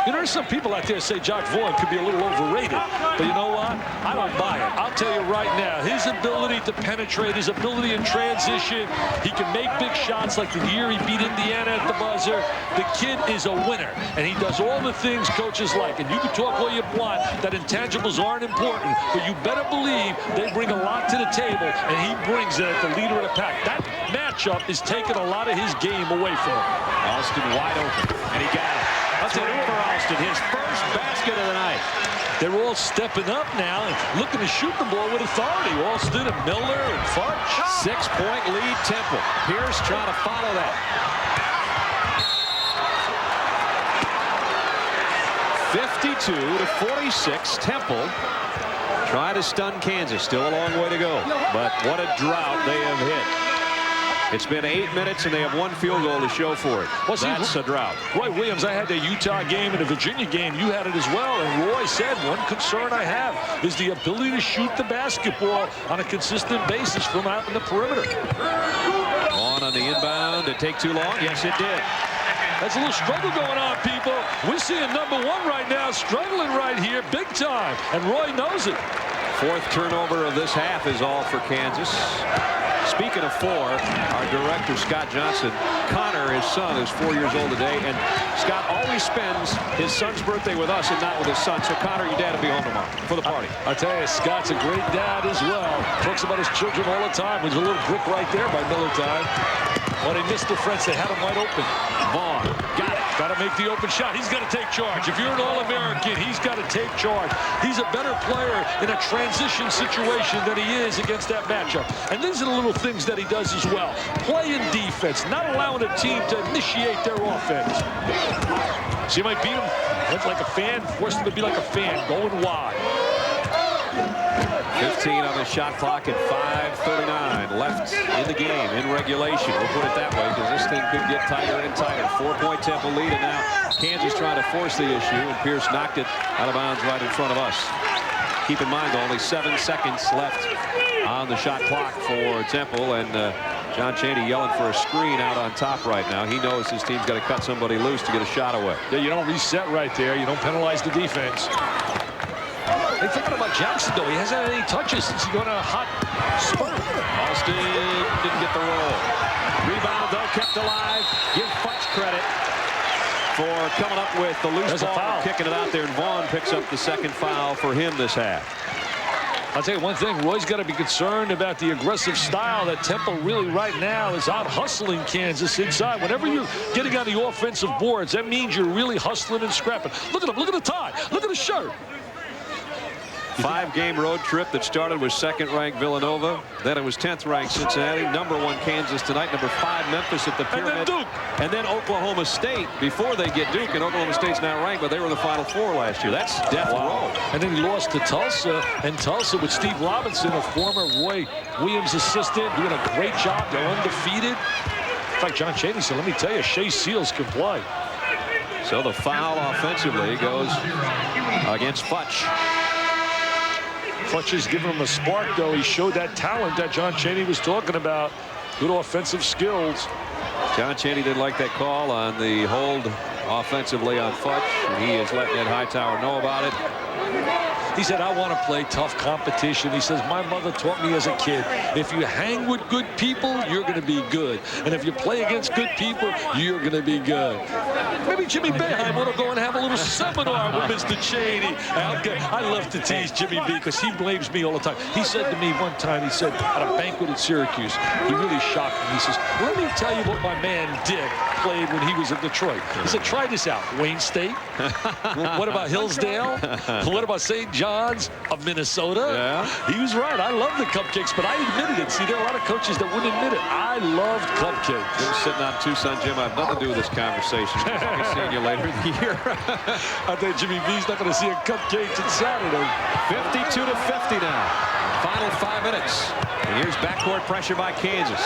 Speaker 4: You know, there's some people out there say Jock Vaughn could be a little overrated. But you know what? I don't buy it. I'll tell you right now, his ability to penetrate, his ability in transition, he can make big shots like the year he beat Indiana at the buzzer. The kid is a winner, and he does all the things coaches like. And you can talk all you want that intangibles aren't important, but you better believe they bring a lot to the table, and he brings it at the leader of the pack. That matchup is taking a lot of his game away from him.
Speaker 1: Alston wide open, and he got it. That's it for Alston, his first basket of the night.
Speaker 4: They're all stepping up now and looking to shoot the ball with authority. Alston and Miller and Funch.
Speaker 1: 6-point lead Temple. Pierce trying to follow that. 52-46. Temple try to stun Kansas. Still a long way to go, but what a drought they have hit. It's been 8 minutes, and they have 1 field goal to show for it. Well, that's a drought.
Speaker 4: Roy Williams, I had the Utah game and the Virginia game. You had it as well. And Roy said, one concern I have is the ability to shoot the basketball on a consistent basis from out in the perimeter.
Speaker 1: On the inbound. Did it take too long? Yes, it did.
Speaker 4: That's a little struggle going on, people. We're seeing number 1 right now struggling right here big time. And Roy knows it.
Speaker 1: 4th turnover of this half is all for Kansas. Speaking of 4, our director, Scott Johnson, Connor, his son, is 4 years old today, and Scott always spends his son's birthday with us and not with his son. So, Connor, your dad will be home tomorrow for the party.
Speaker 4: I tell you, Scott's a great dad as well. Talks about his children all the time. There's a little brick right there by Miller time. Well, they missed the French. They had him wide open.
Speaker 1: Vaughn, got it.
Speaker 4: Got to make the open shot. He's got to take charge. If you're an All-American, he's got to take charge. He's a better player in a transition situation than he is against that matchup. And these are the little things that he does as well. Playing defense, not allowing a team to initiate their offense. So you might beat him. Went like a fan, forced him to be like a fan, going wide.
Speaker 1: 15 on the shot clock and 5:39 left in the game in regulation. We'll put it that way because this thing could get tighter and tighter. 4-point Temple lead, and now Kansas trying to force the issue, and Pierce knocked it out of bounds right in front of us. Keep in mind, only 7 seconds left on the shot clock for Temple, and John Chaney yelling for a screen out on top right now. He knows his team's got to cut somebody loose to get a shot away.
Speaker 4: Yeah, you don't reset right there. You don't penalize the defense. Hey, thinking about Jackson, though. He hasn't had any touches since he got a hot spurt.
Speaker 1: Austin didn't get the roll. Rebound, though, kept alive. Give Futch credit for coming up with the loose ball and kicking it out there. And Vaughn picks up the 2nd foul for him this half.
Speaker 4: I'll tell you one thing, Roy's got to be concerned about the aggressive style that Temple really right now is out hustling Kansas inside. Whenever you're getting on the offensive boards, that means you're really hustling and scrapping. Look at him, look at the tie, look at the shirt.
Speaker 1: 5-game road trip that started with 2nd-ranked Villanova. Then it was 10th-ranked Cincinnati. Number 1 Kansas tonight. Number 5 Memphis at the Pyramid.
Speaker 4: And then Duke.
Speaker 1: And then Oklahoma State before they get Duke. And Oklahoma State's now ranked, but they were in the Final 4 last year. That's death row.
Speaker 4: And then he lost to Tulsa. And Tulsa with Steve Robinson, a former Roy Williams assistant, doing a great job. They're undefeated. In fact, John Chaney said, let me tell you, Shea Seals can play.
Speaker 1: So the foul offensively goes against Futch.
Speaker 4: Futch has given him a spark, though. He showed that talent that John Chaney was talking about. Good offensive skills.
Speaker 1: John Chaney didn't like that call on the hold offensively on Futch, and he is letting Ed Hightower know about it.
Speaker 4: He said, I want to play tough competition. He says, my mother taught me as a kid, if you hang with good people, you're going to be good. And if you play against good people, you're going to be good. Maybe Jimmy Boeheim want to go and have a little seminar with Mr. Chaney. I love to tease Jimmy B because he blames me all the time. He said to me one time, he said, at a banquet at Syracuse, he really shocked me. He says, let me tell you what my man Dick played when he was in Detroit. He said, try this out. Wayne State. What about Hillsdale? What about St. John's of Minnesota?
Speaker 1: Yeah.
Speaker 4: He was right. I love the cupcakes, but I admitted it. See, there are a lot of coaches that wouldn't admit it. I loved cupcakes.
Speaker 1: You're sitting on Tucson, Jim. I have nothing to do with this conversation. I'll be seeing you later in the year.
Speaker 4: I think Jimmy B's not going to see a cupcake on Saturday.
Speaker 1: 52-50 now. Final 5 minutes. And here's backcourt pressure by Kansas.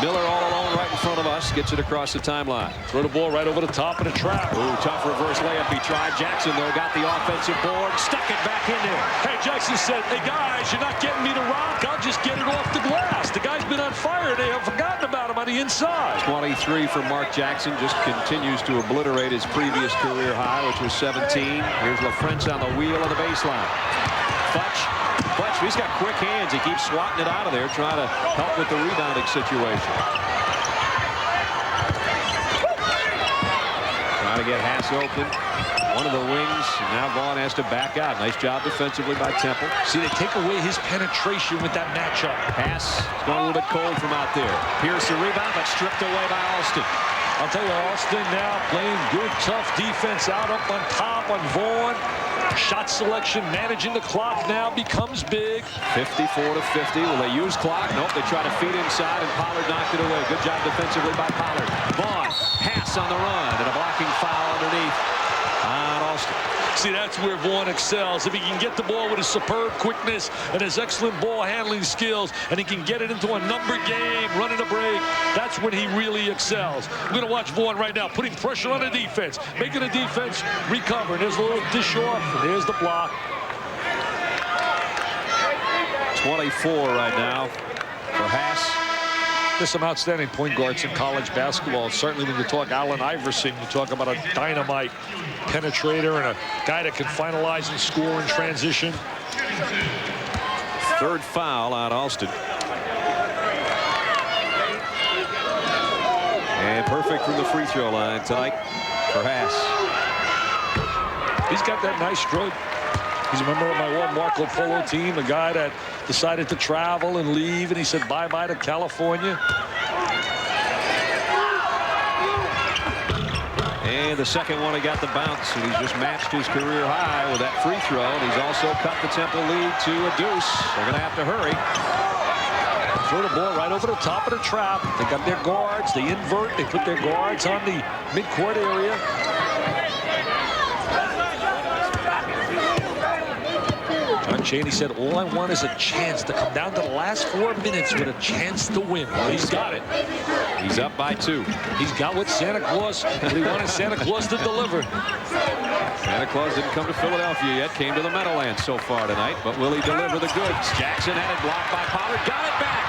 Speaker 1: Miller all alone right in front of us. Gets it across the timeline.
Speaker 4: Throw the ball right over the top of the trap.
Speaker 1: Ooh, tough reverse layup. He tried. Jackson, though, got the offensive board. Stuck it back in there.
Speaker 4: Hey, Jackson said, hey, guys, you're not getting me to rock. I'll just get it off the glass. The guy's been on fire. They have forgotten about him on the inside.
Speaker 1: 23 for Mark Jackson. Just continues to obliterate his previous career high, which was 17. Here's LaFrentz on the wheel of the baseline. Futch, he's got quick hands. He keeps swatting it out of there, trying to help with the rebounding situation. Trying to get Hass open. One of the wings, and now Vaughn has to back out. Nice job defensively by Temple.
Speaker 4: See, they take away his penetration with that matchup.
Speaker 1: Hass is going a little bit cold from out there. Pierce the rebound, but stripped away by Alston.
Speaker 4: I'll tell you, Alston now playing good, tough defense out up on top on Vaughn. Shot selection, managing the clock now becomes big.
Speaker 1: 54-50. Will they use clock? Nope, they try to feed inside, and Pollard knocked it away. Good job defensively by Pollard. Vaughn, Hass on the run, and a blocking foul underneath on Alston.
Speaker 4: See, that's where Vaughn excels. If he can get the ball with his superb quickness and his excellent ball handling skills, and he can get it into a number game, running a break, that's when he really excels. I'm going to watch Vaughn right now, putting pressure on the defense, making the defense recover. And there's a little dish off, and there's the block.
Speaker 1: 24 right now for Haas.
Speaker 4: There's some outstanding point guards in college basketball. Certainly when you talk Allen Iverson, you talk about a dynamite penetrator and a guy that can finalize and score in transition.
Speaker 1: Third foul on Alston. And perfect from the free throw line tonight for Haas.
Speaker 4: He's got that nice stroke. He's a member of my old Marco Polo team, the guy that decided to travel and leave, and he said bye-bye to California.
Speaker 1: And the second one, he got the bounce, and he's just matched his career high with that free throw, and he's also cut the Temple lead to a deuce. They're going to have to hurry.
Speaker 4: Throw the ball right over the top of the trap. They got their guards. They invert. They put their guards on the midcourt area. John Chaney said, all I want is a chance to come down to the last 4 minutes with a chance to win. Well, he's got it.
Speaker 1: He's up by 2.
Speaker 4: He's got what Santa Claus, what he wanted Santa Claus to deliver.
Speaker 1: Santa Claus didn't come to Philadelphia yet. Came to the Meadowlands so far tonight. But will he deliver the goods? Jackson had it blocked by Pollard. Got it back.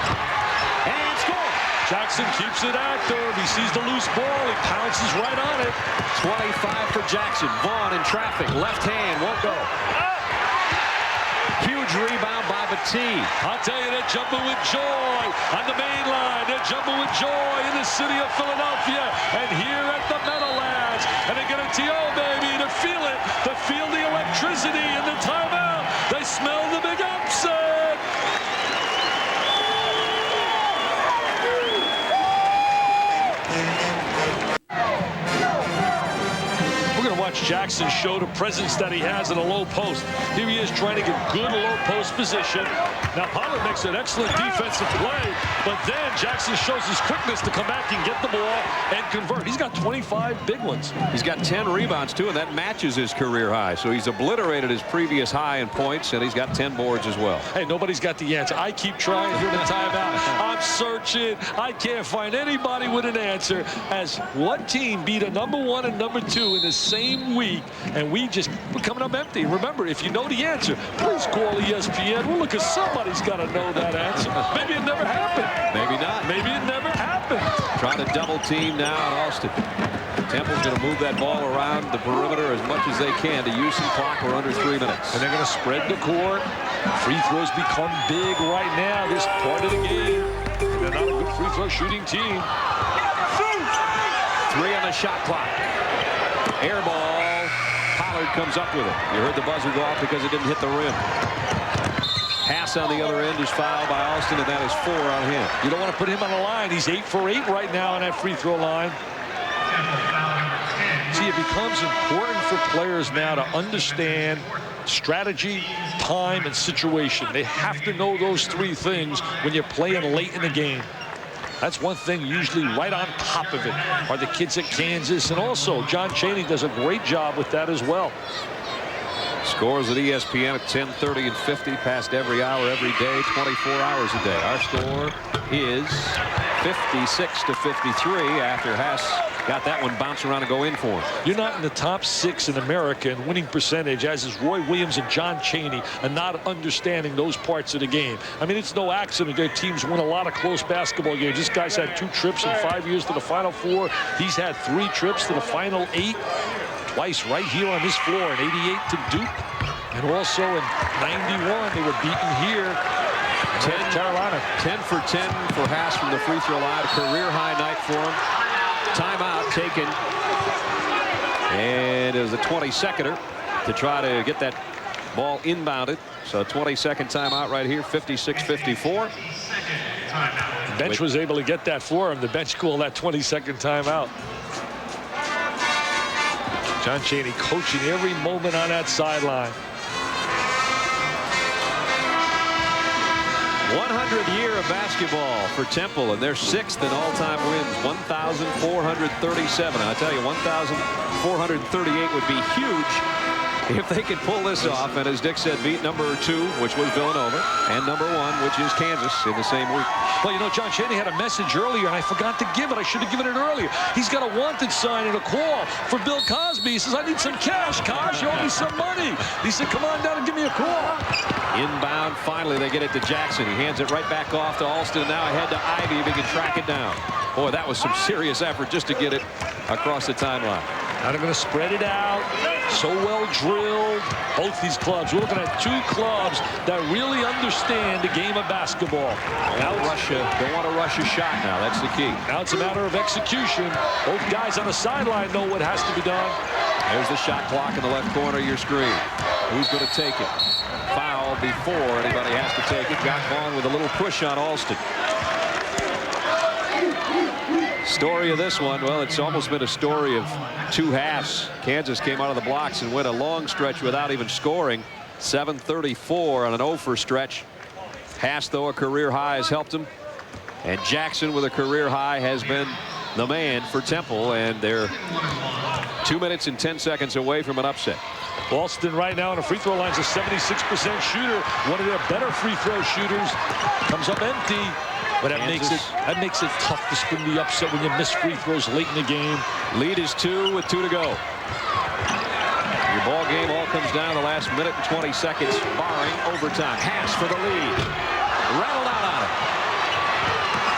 Speaker 1: And scored.
Speaker 4: Jackson keeps it active. He sees the loose ball. He pounces right on it.
Speaker 1: 25 for Jackson. Vaughn in traffic. Left hand won't go. Huge rebound by Batee.
Speaker 4: I'll tell you, they're jumping with joy on the main line. They're jumping with joy in the city of Philadelphia and here at the Meadowlands. And they get a TO, baby, to feel it, to feel the electricity in the timeout. They smell the big upset. We're going to watch Jackson show the presence that he has in a low post. Here he is trying to get good low post position. Now Pollard makes an excellent defensive play, but then Jackson shows his quickness to come back and get the ball and convert. He's got 25 big ones.
Speaker 1: He's got 10 rebounds too, and that matches his career high. So he's obliterated his previous high in points, and he's got 10 boards as well.
Speaker 4: Hey, nobody's got the answer. I keep trying during the timeout. I'm searching. I can't find anybody with an answer. As one team beat a #1 and #2 in the same week, and we're coming up empty. Remember, if you know the answer, please call ESPN. Well, look, somebody's got to know that answer. Maybe it never happened.
Speaker 1: Maybe not.
Speaker 4: Maybe it never happened.
Speaker 1: Trying to double team now in Austin. Temple's going to move that ball around the perimeter as much as they can to use some clock. We're under 3 minutes.
Speaker 4: And they're going to spread the court. Free throws become big right now, this part of the game. They're not a good free throw shooting team.
Speaker 1: 3 on the shot clock. Air ball. Pollard comes up with it. You heard the buzzer go off because it didn't hit the rim. Haas on the other end is fouled by Austin, and that is 4 on him.
Speaker 4: You don't want to put him on the line. He's 8 for 8 right now on that free throw line. See, it becomes important for players now to understand strategy, time, and situation. They have to know those 3 things when you're playing late in the game. That's one thing usually right on top of it are the kids at Kansas, and also John Chaney does a great job with that as well.
Speaker 1: Scores at ESPN at 10:30 and 50 past every hour, every day, 24 hours a day. Our score is 56-53 after Haas got that one bounce around and go in for him.
Speaker 4: You're not in the top 6 in America in winning percentage, as is Roy Williams and John Chaney, and not understanding those parts of the game. I mean, it's no accident their teams win a lot of close basketball games. This guy's had 2 trips in 5 years to the Final Four. He's had 3 trips to the Final 8. Twice right here on this floor in '88 to Duke, and also in '91 they were beaten here in North Carolina.
Speaker 1: 10 for 10 for Haas from the free throw line. A career high night for him. Timeout taken, and it was a 20-seconder to try to get that ball inbounded. So 20-second timeout right here, 56-54.
Speaker 4: The bench was able to get that for him. The bench called that 20-second timeout. John Chaney coaching every moment on that sideline.
Speaker 1: 100th year of basketball for Temple, and they're 6th in all-time wins, 1,437. I tell you, 1,438 would be huge if they can pull this off, and as Dick said, beat number 2, which was Villanova, and number 1, which is Kansas, in the same week.
Speaker 4: Well, you know, John Chaney had a message earlier, and I forgot to give it. I should have given it earlier. He's got a wanted sign and a call for Bill Cosby. He says, I need some cash. Cos, you owe me some money. He said, come on down and give me a call.
Speaker 1: Inbound, finally they get it to Jackson. He hands it right back off to Alston. Now ahead to Ivy if he can track it down. Boy, that was some serious effort just to get it across the timeline.
Speaker 4: Now they're going to spread it out. So well drilled. Both these clubs. We're looking at 2 clubs that really understand the game of basketball.
Speaker 1: Now don't want to rush a shot now. That's the key.
Speaker 4: Now it's a matter of execution. Both guys on the sideline know what has to be done.
Speaker 1: There's the shot clock in the left corner of your screen. Who's going to take it? Foul before anybody has to take it. Got on with a little push on Alston. Story of this one, well, it's almost been a story of 2 halves. Kansas came out of the blocks and went a long stretch without even scoring. 7:34 on an 0 stretch. Haas, though, a career high, has helped him. And Jackson, with a career high, has been the man for Temple. And they're 2 minutes and 10 seconds away from an upset.
Speaker 4: Alston right now on the free throw line is a 76% shooter. One of their better free throw shooters. Comes up empty. But that makes it tough to spin the upset when you miss free throws late in the game.
Speaker 1: Lead is 2 with 2 to go. Your ball game all comes down to the last minute and 20 seconds, barring overtime. Haas for the lead. Rattled out on it.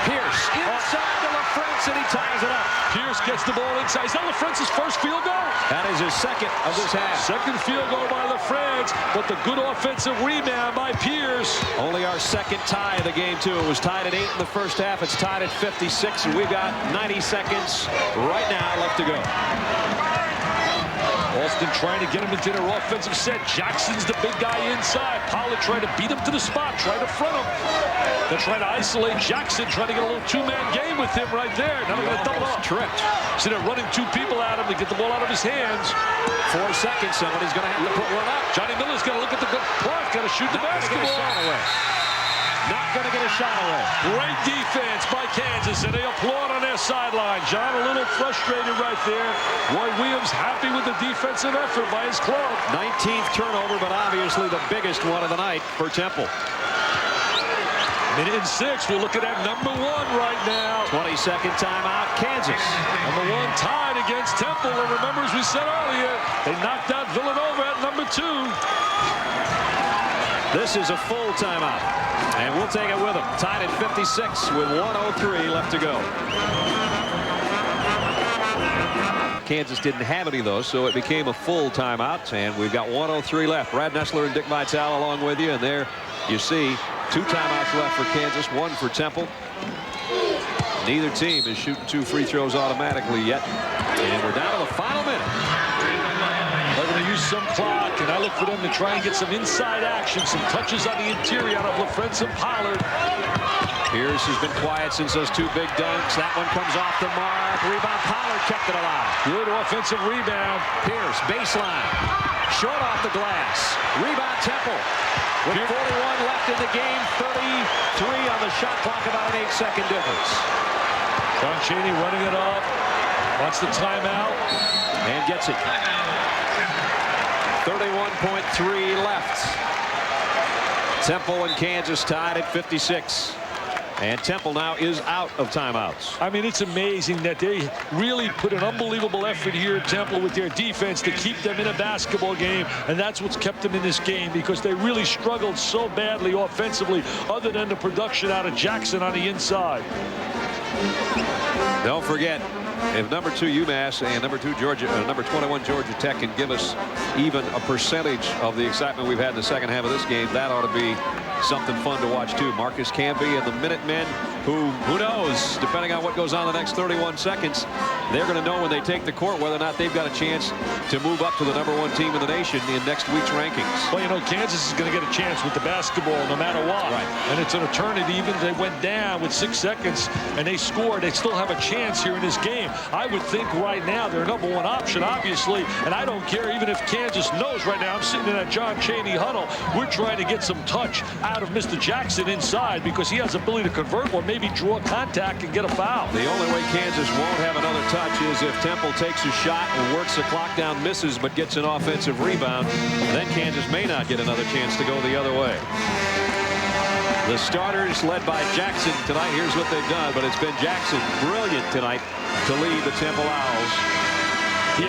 Speaker 1: Pierce inside to LaFrance, and he ties it up.
Speaker 4: Pierce gets the ball inside. Is that LaFrance's first field goal?
Speaker 1: That is his second of this half.
Speaker 4: Second field goal by LaFrance, but the good offensive rebound by Pierce.
Speaker 1: Only our second tie of the game, too. It was tied at 8 in the first half. It's tied at 56, and we've got 90 seconds right now left to go.
Speaker 4: Alston trying to get him into their offensive set. Jackson's the big guy inside. Pollard trying to beat him to the spot, trying to front him. They're trying to isolate Jackson, trying to get a little 2-man game with him right there. Now they're going to double up.
Speaker 1: Tripped.
Speaker 4: So they're running 2 people at him to get the ball out of his hands.
Speaker 1: 4 seconds. Somebody's going to have to put one up.
Speaker 4: Johnny Miller's got to look at the clock. Got to shoot the basketball.
Speaker 1: Not going to get a shot away.
Speaker 4: Great defense by Kansas, and they applaud on their sideline. John a little frustrated right there. Roy Williams happy with the defensive effort by his club.
Speaker 1: 19th turnover, but obviously the biggest one of the night for Temple.
Speaker 4: Minute and 6. We're looking at number 1 right now.
Speaker 1: 22nd timeout, Kansas.
Speaker 4: Number 1 tied against Temple. And remember, as we said earlier, they knocked out Villanova at number 2.
Speaker 1: This is a full timeout, and we'll take it with them. Tied at 56 with 1:03 left to go. Kansas didn't have any of those, so it became a full timeout, and we've got 1:03 left. Brad Nessler and Dick Vitale along with you, and there you see 2 timeouts left for Kansas, 1 for Temple. Neither team is shooting 2 free throws automatically yet, and we're down to the final minute.
Speaker 4: They're going to use some clock, and I look for them to try and get some inside action, some touches on the interior out of LaFrance and Pollard.
Speaker 1: Pierce has been quiet since those 2 big dunks. That one comes off the mark. Rebound, Pollard kept it alive.
Speaker 4: Good offensive rebound.
Speaker 1: Pierce, baseline. Short off the glass. Rebound, Temple. With 41 left in the game, 33 on the shot clock, about an 8-second difference.
Speaker 4: John Chaney running it up. Wants the timeout.
Speaker 1: And gets it. 31.3 left. Temple and Kansas tied at 56. And Temple now is out of timeouts.
Speaker 4: I mean, it's amazing that they really put an unbelievable effort here at Temple with their defense to keep them in a basketball game. And that's what's kept them in this game, because they really struggled so badly offensively, other than the production out of Jackson on the inside.
Speaker 1: Don't forget, if number 2 UMass and number 2 Georgia, number 21 Georgia Tech can give us even a percentage of the excitement we've had in the second half of this game, that ought to be something fun to watch too. Marcus Camby and the Minutemen, who knows, depending on what goes on the next 31 seconds, they're going to know when they take the court whether or not they've got a chance to move up to the number 1 team in the nation in next week's rankings.
Speaker 4: Well, you know, Kansas is going to get a chance with the basketball no matter what.
Speaker 1: Right.
Speaker 4: And it's an eternity. Even if they went down with 6 seconds and they scored, they still have a chance here in this game. I would think right now they're number 1 option, obviously, and I don't care even if Kansas knows right now. I'm sitting in that John Chaney huddle. We're trying to get some touch out of Mr. Jackson inside because he has the ability to convert or maybe draw contact and get a foul.
Speaker 1: The only way Kansas won't have another touch is if Temple takes a shot and works the clock down, misses, but gets an offensive rebound. Then Kansas may not get another chance to go the other way. The starters led by Jackson tonight. Here's what they've done, but it's been Jackson brilliant tonight to lead the Temple Owls.
Speaker 4: He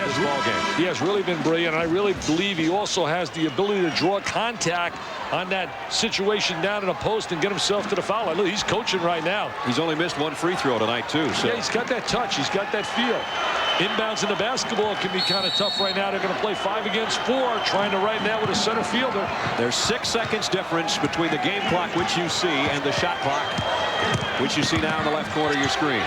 Speaker 4: has really been brilliant. I really believe he also has the ability to draw contact on that situation down in a post and get himself to the foul line. Look, he's coaching right now.
Speaker 1: He's only missed one free throw tonight, too. So.
Speaker 4: Yeah, he's got that touch. He's got that feel. Inbounds in the basketball can be kind of tough right now. They're going to play 5 against 4, trying to right now with a center fielder.
Speaker 1: There's 6 seconds difference between the game clock, which you see, and the shot clock, which you see now in the left corner of your screen.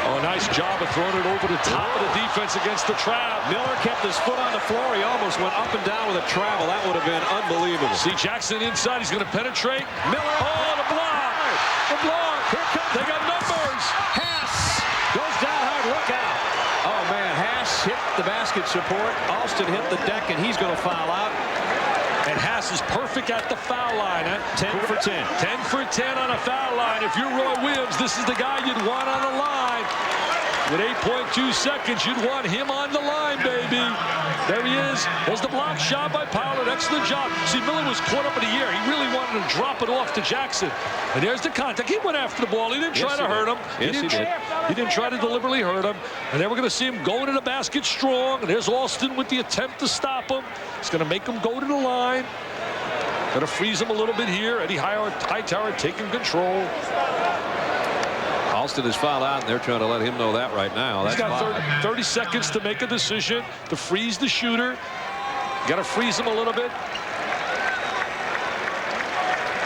Speaker 4: Oh, nice job of throwing it over the top of the defense against the trap.
Speaker 1: Miller kept his foot on the floor. He almost went up and down with a travel. That would have been unbelievable.
Speaker 4: See Jackson inside. He's going to penetrate.
Speaker 1: Miller.
Speaker 4: Oh, the block. The block.
Speaker 1: Here comes.
Speaker 4: They got numbers.
Speaker 1: Haas goes down hard. Look out. Oh, man. Haas hit the basket support. Alston hit the deck, and he's going to foul out.
Speaker 4: And Haas is perfect at the foul line.
Speaker 1: 10 for 10.
Speaker 4: 10 for 10 on a foul line. If you're Roy Williams, this is the guy you'd want on the line. With 8.2 seconds, you'd want him on the line, baby. There he is. There's the block shot by Pollard. Excellent job. See, Miller was caught up in the air. He really wanted to drop it off to Jackson. And there's the contact. He went after the ball. He didn't try to hurt him.
Speaker 1: Yes, he did.
Speaker 4: He didn't try to deliberately hurt him. And then we're going to see him going to the basket strong. And there's Alston with the attempt to stop him. It's going to make him go to the line. Going to freeze him a little bit here. Eddie Hightower taking control.
Speaker 1: Alston is fouled out, and they're trying to let him know that right now.
Speaker 4: He's got 30 seconds to make a decision, to freeze the shooter. Got to freeze him a little bit.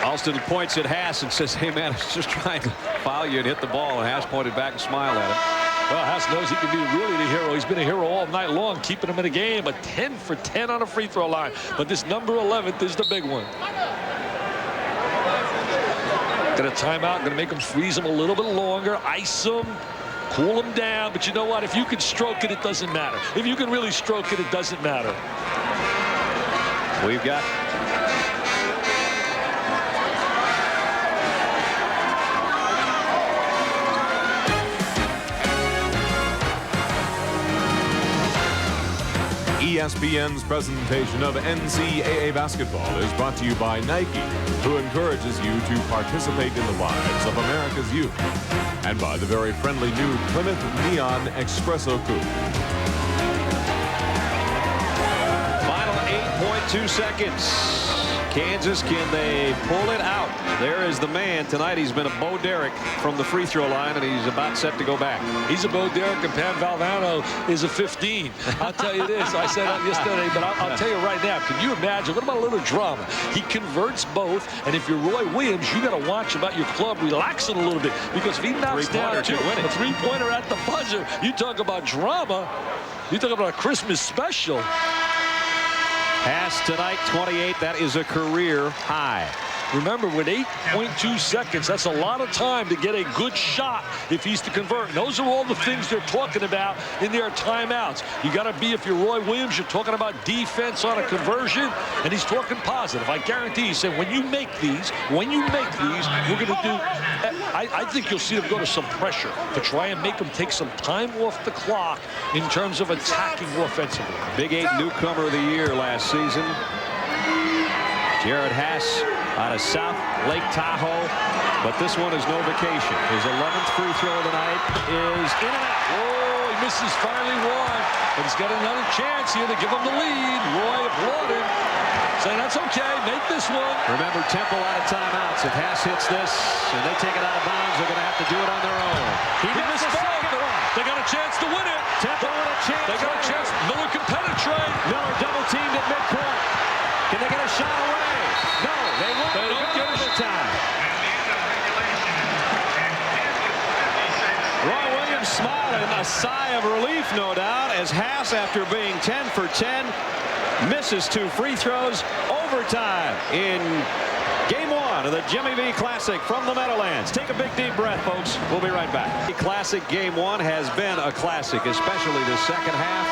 Speaker 1: Alston points at Haas and says, hey, man, I was just trying to foul you and hit the ball. And Haas pointed back and smiled at him.
Speaker 4: Well, Haas knows he can be really the hero. He's been a hero all night long, keeping him in the game. But 10 for 10 on a free throw line. But this number 11th is the big one. Got a timeout. Going to make him freeze him a little bit longer. Ice him. Cool him down. But you know what? If you can stroke it, it doesn't matter. If you can really stroke it, it doesn't matter.
Speaker 1: We've got
Speaker 5: ESPN's presentation of NCAA basketball is brought to you by Nike, who encourages you to participate in the lives of America's youth, and by the very friendly new Plymouth Neon Espresso Coupe.
Speaker 1: final 8.2 seconds. Kansas, can they pull it out? There is the man tonight. He's been a Bo Derek from the free throw line, and he's about set to go back.
Speaker 4: He's a Bo Derek, and Pam Valvano is a 15. I'll tell you this. I said that yesterday, but I'll tell you right now. Can you imagine? What about a little drama? He converts both, and if you're Roy Williams, you got to watch about your club relaxing a little bit, because if he knocks down a three-pointer at the buzzer, you talk about drama. You talk about a Christmas special.
Speaker 1: Haas tonight, 28. That is a career high.
Speaker 4: Remember, with 8.2 seconds, that's a lot of time to get a good shot if he's to convert. And those are all the things they're talking about in their timeouts. You got to be, if you're Roy Williams, you're talking about defense on a conversion, and he's talking positive. I guarantee he said, when you make these, we're going to do, I think you'll see them go to some pressure to try and make them take some time off the clock in terms of attacking offensively.
Speaker 1: Big 8 newcomer of the year last season. Jared Haas out of South Lake Tahoe, but this one is no vacation. His 11th free throw of the night is in and out.
Speaker 4: Oh, he misses finally one, but he's got another chance here to give him the lead. Roy applauded, saying that's okay, make this one.
Speaker 1: Remember, Temple out of timeouts. If Haas hits this and they take it out of bounds, they're going to have to do it on their own.
Speaker 4: He missed both. They got a chance to win it.
Speaker 1: Temple with a chance.
Speaker 4: They got a chance. Miller can penetrate.
Speaker 1: Miller double teamed at midcourt. Can they get a shot away? No, they won't.
Speaker 4: They don't get it.
Speaker 1: Time. Roy Williams smiling, a sigh of relief, no doubt, as Haas, after being 10 for 10, misses 2 free throws. Overtime in Game 1 of the Jimmy V Classic from the Meadowlands. Take a big deep breath, folks. We'll be right back. The Classic Game 1 has been a classic, especially the second half.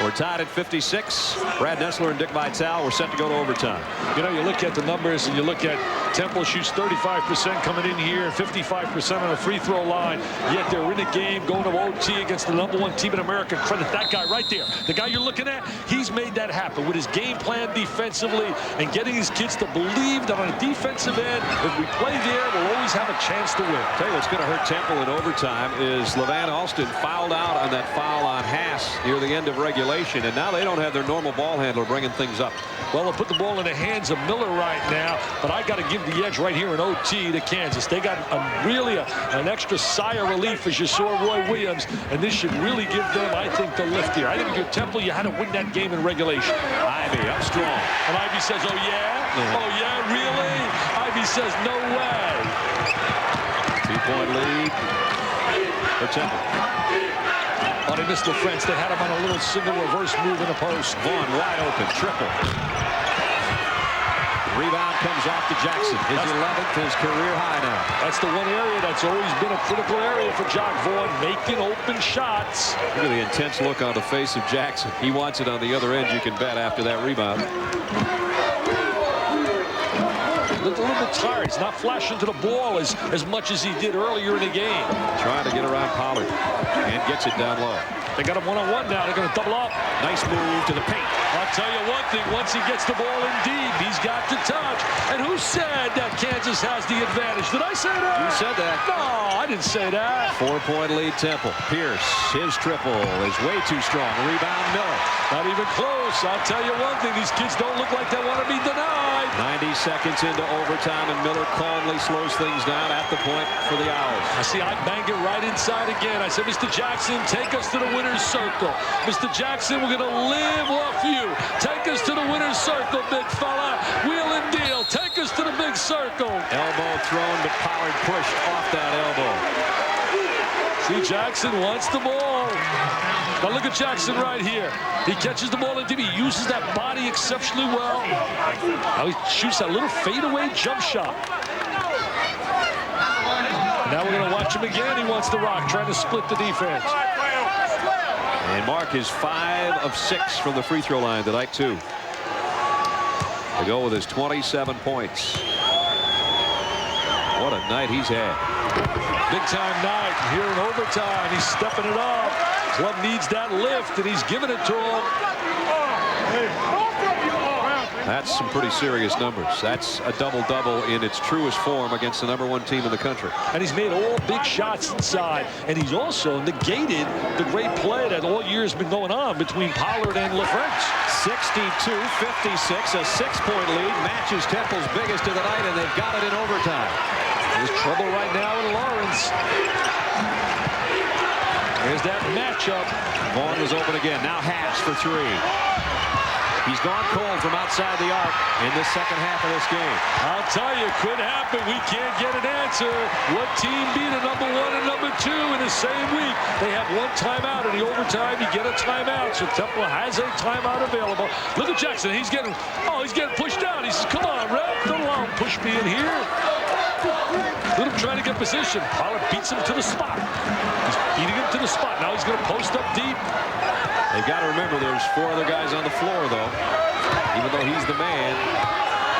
Speaker 1: We're tied at 56. Brad Nessler and Dick Vitale were set to go to overtime.
Speaker 4: You know, you look at the numbers and you look at Temple shoots 35% coming in here, 55% on the free throw line. Yet they're in a game going to OT against the #1 team in America. Credit that guy right there. The guy you're looking at, he's made that happen with his game plan defensively and getting his kids to believe that on a defensive end, if we play there, we'll always have a chance to win.
Speaker 1: Tell you what's going to hurt Temple in overtime is LeVan Alston fouled out on that foul on Haas near the end of regulation, and now they don't have their normal ball handler bringing things up.
Speaker 4: Well, they'll put the ball in the hands of Miller right now, but I got to give the edge right here in OT to Kansas. They got really an extra sigh of relief as you saw Roy Williams, and this should really give them, I think, the lift here. I think if you're Temple, you had to win that game in regulation.
Speaker 1: Ivy up strong.
Speaker 4: And Ivy says, oh, yeah? Oh, yeah, really? Ivy says, no way.
Speaker 1: 2-point lead for Temple.
Speaker 4: Oh, they missed the French. They had him on a little single reverse move in the post.
Speaker 1: Vaughn wide open, triple. Rebound comes off to Jackson. His 11th, his career high now.
Speaker 4: That's the one area that's always been a critical area for Jock Vaughn, making open shots.
Speaker 1: Look at the intense look on the face of Jackson. He wants it on the other end, you can bet, after that rebound.
Speaker 4: Looked a little bit tired. He's not flashing to the ball as much as he did earlier in the game.
Speaker 1: Trying to get around Pollard and gets it down low.
Speaker 4: They got him one-on-one now. They're going to double up.
Speaker 1: Nice move to the paint.
Speaker 4: I'll tell you one thing. Once he gets the ball in deep, he's got to touch. And who said that Kansas has the advantage? Did I say that?
Speaker 1: You said that.
Speaker 4: No, I didn't say that.
Speaker 1: 4-point lead Temple. Pierce, his triple is way too strong. Rebound Miller.
Speaker 4: Not even close. I'll tell you one thing. These kids don't look like they want to be denied.
Speaker 1: 90 seconds into overtime, and Miller calmly slows things down at the point for the Owls.
Speaker 4: I see. I banged it right inside again. I said, Mr. Jackson, take us to the winner's circle. Mr. Jackson, we're going to live off you. Take us to the winner's circle, big fella. Wheel and deal. Take us to the big circle.
Speaker 1: Elbow thrown, but Pollard pushed off that elbow.
Speaker 4: See, Jackson wants the ball. Now look at Jackson right here. He catches the ball in deep. He uses that body exceptionally well. Now he shoots that little fadeaway jump shot. Now we're going to watch him again. He wants the rock, trying to split the defense.
Speaker 1: And Mark is 5 of 6 from the free throw line tonight, too. To go with his 27 points. What a night he's had.
Speaker 4: Big time night here in overtime. He's stepping it up. Club needs that lift, and he's giving it to him.
Speaker 1: That's some pretty serious numbers. That's a double-double in its truest form against the #1 team in the country.
Speaker 4: And he's made all big shots inside. And he's also negated the great play that all year has been going on between Pollard and LaFrance.
Speaker 1: 62-56, a 6-point lead, matches Temple's biggest of the night, and they've got it in overtime.
Speaker 4: There's trouble right now in Lawrence. There's that matchup.
Speaker 1: Vaughn was open again. Now Haas for 3. He's gone cold from outside the arc in this second half of this game.
Speaker 4: I'll tell you, it could happen. We can't get an answer. What team beat a #1 and #2 in the same week? They have one timeout. In the overtime, you get a timeout. So Temple has a timeout available. Look at Jackson. He's getting pushed out. He says, come on, ref. Don't allow him to push me in here. Let him try to get position. Pollard beats him to the spot. He's beating him to the spot. Now he's going to post up deep.
Speaker 1: They've got to remember there's 4 other guys on the floor, though. Even though he's the man.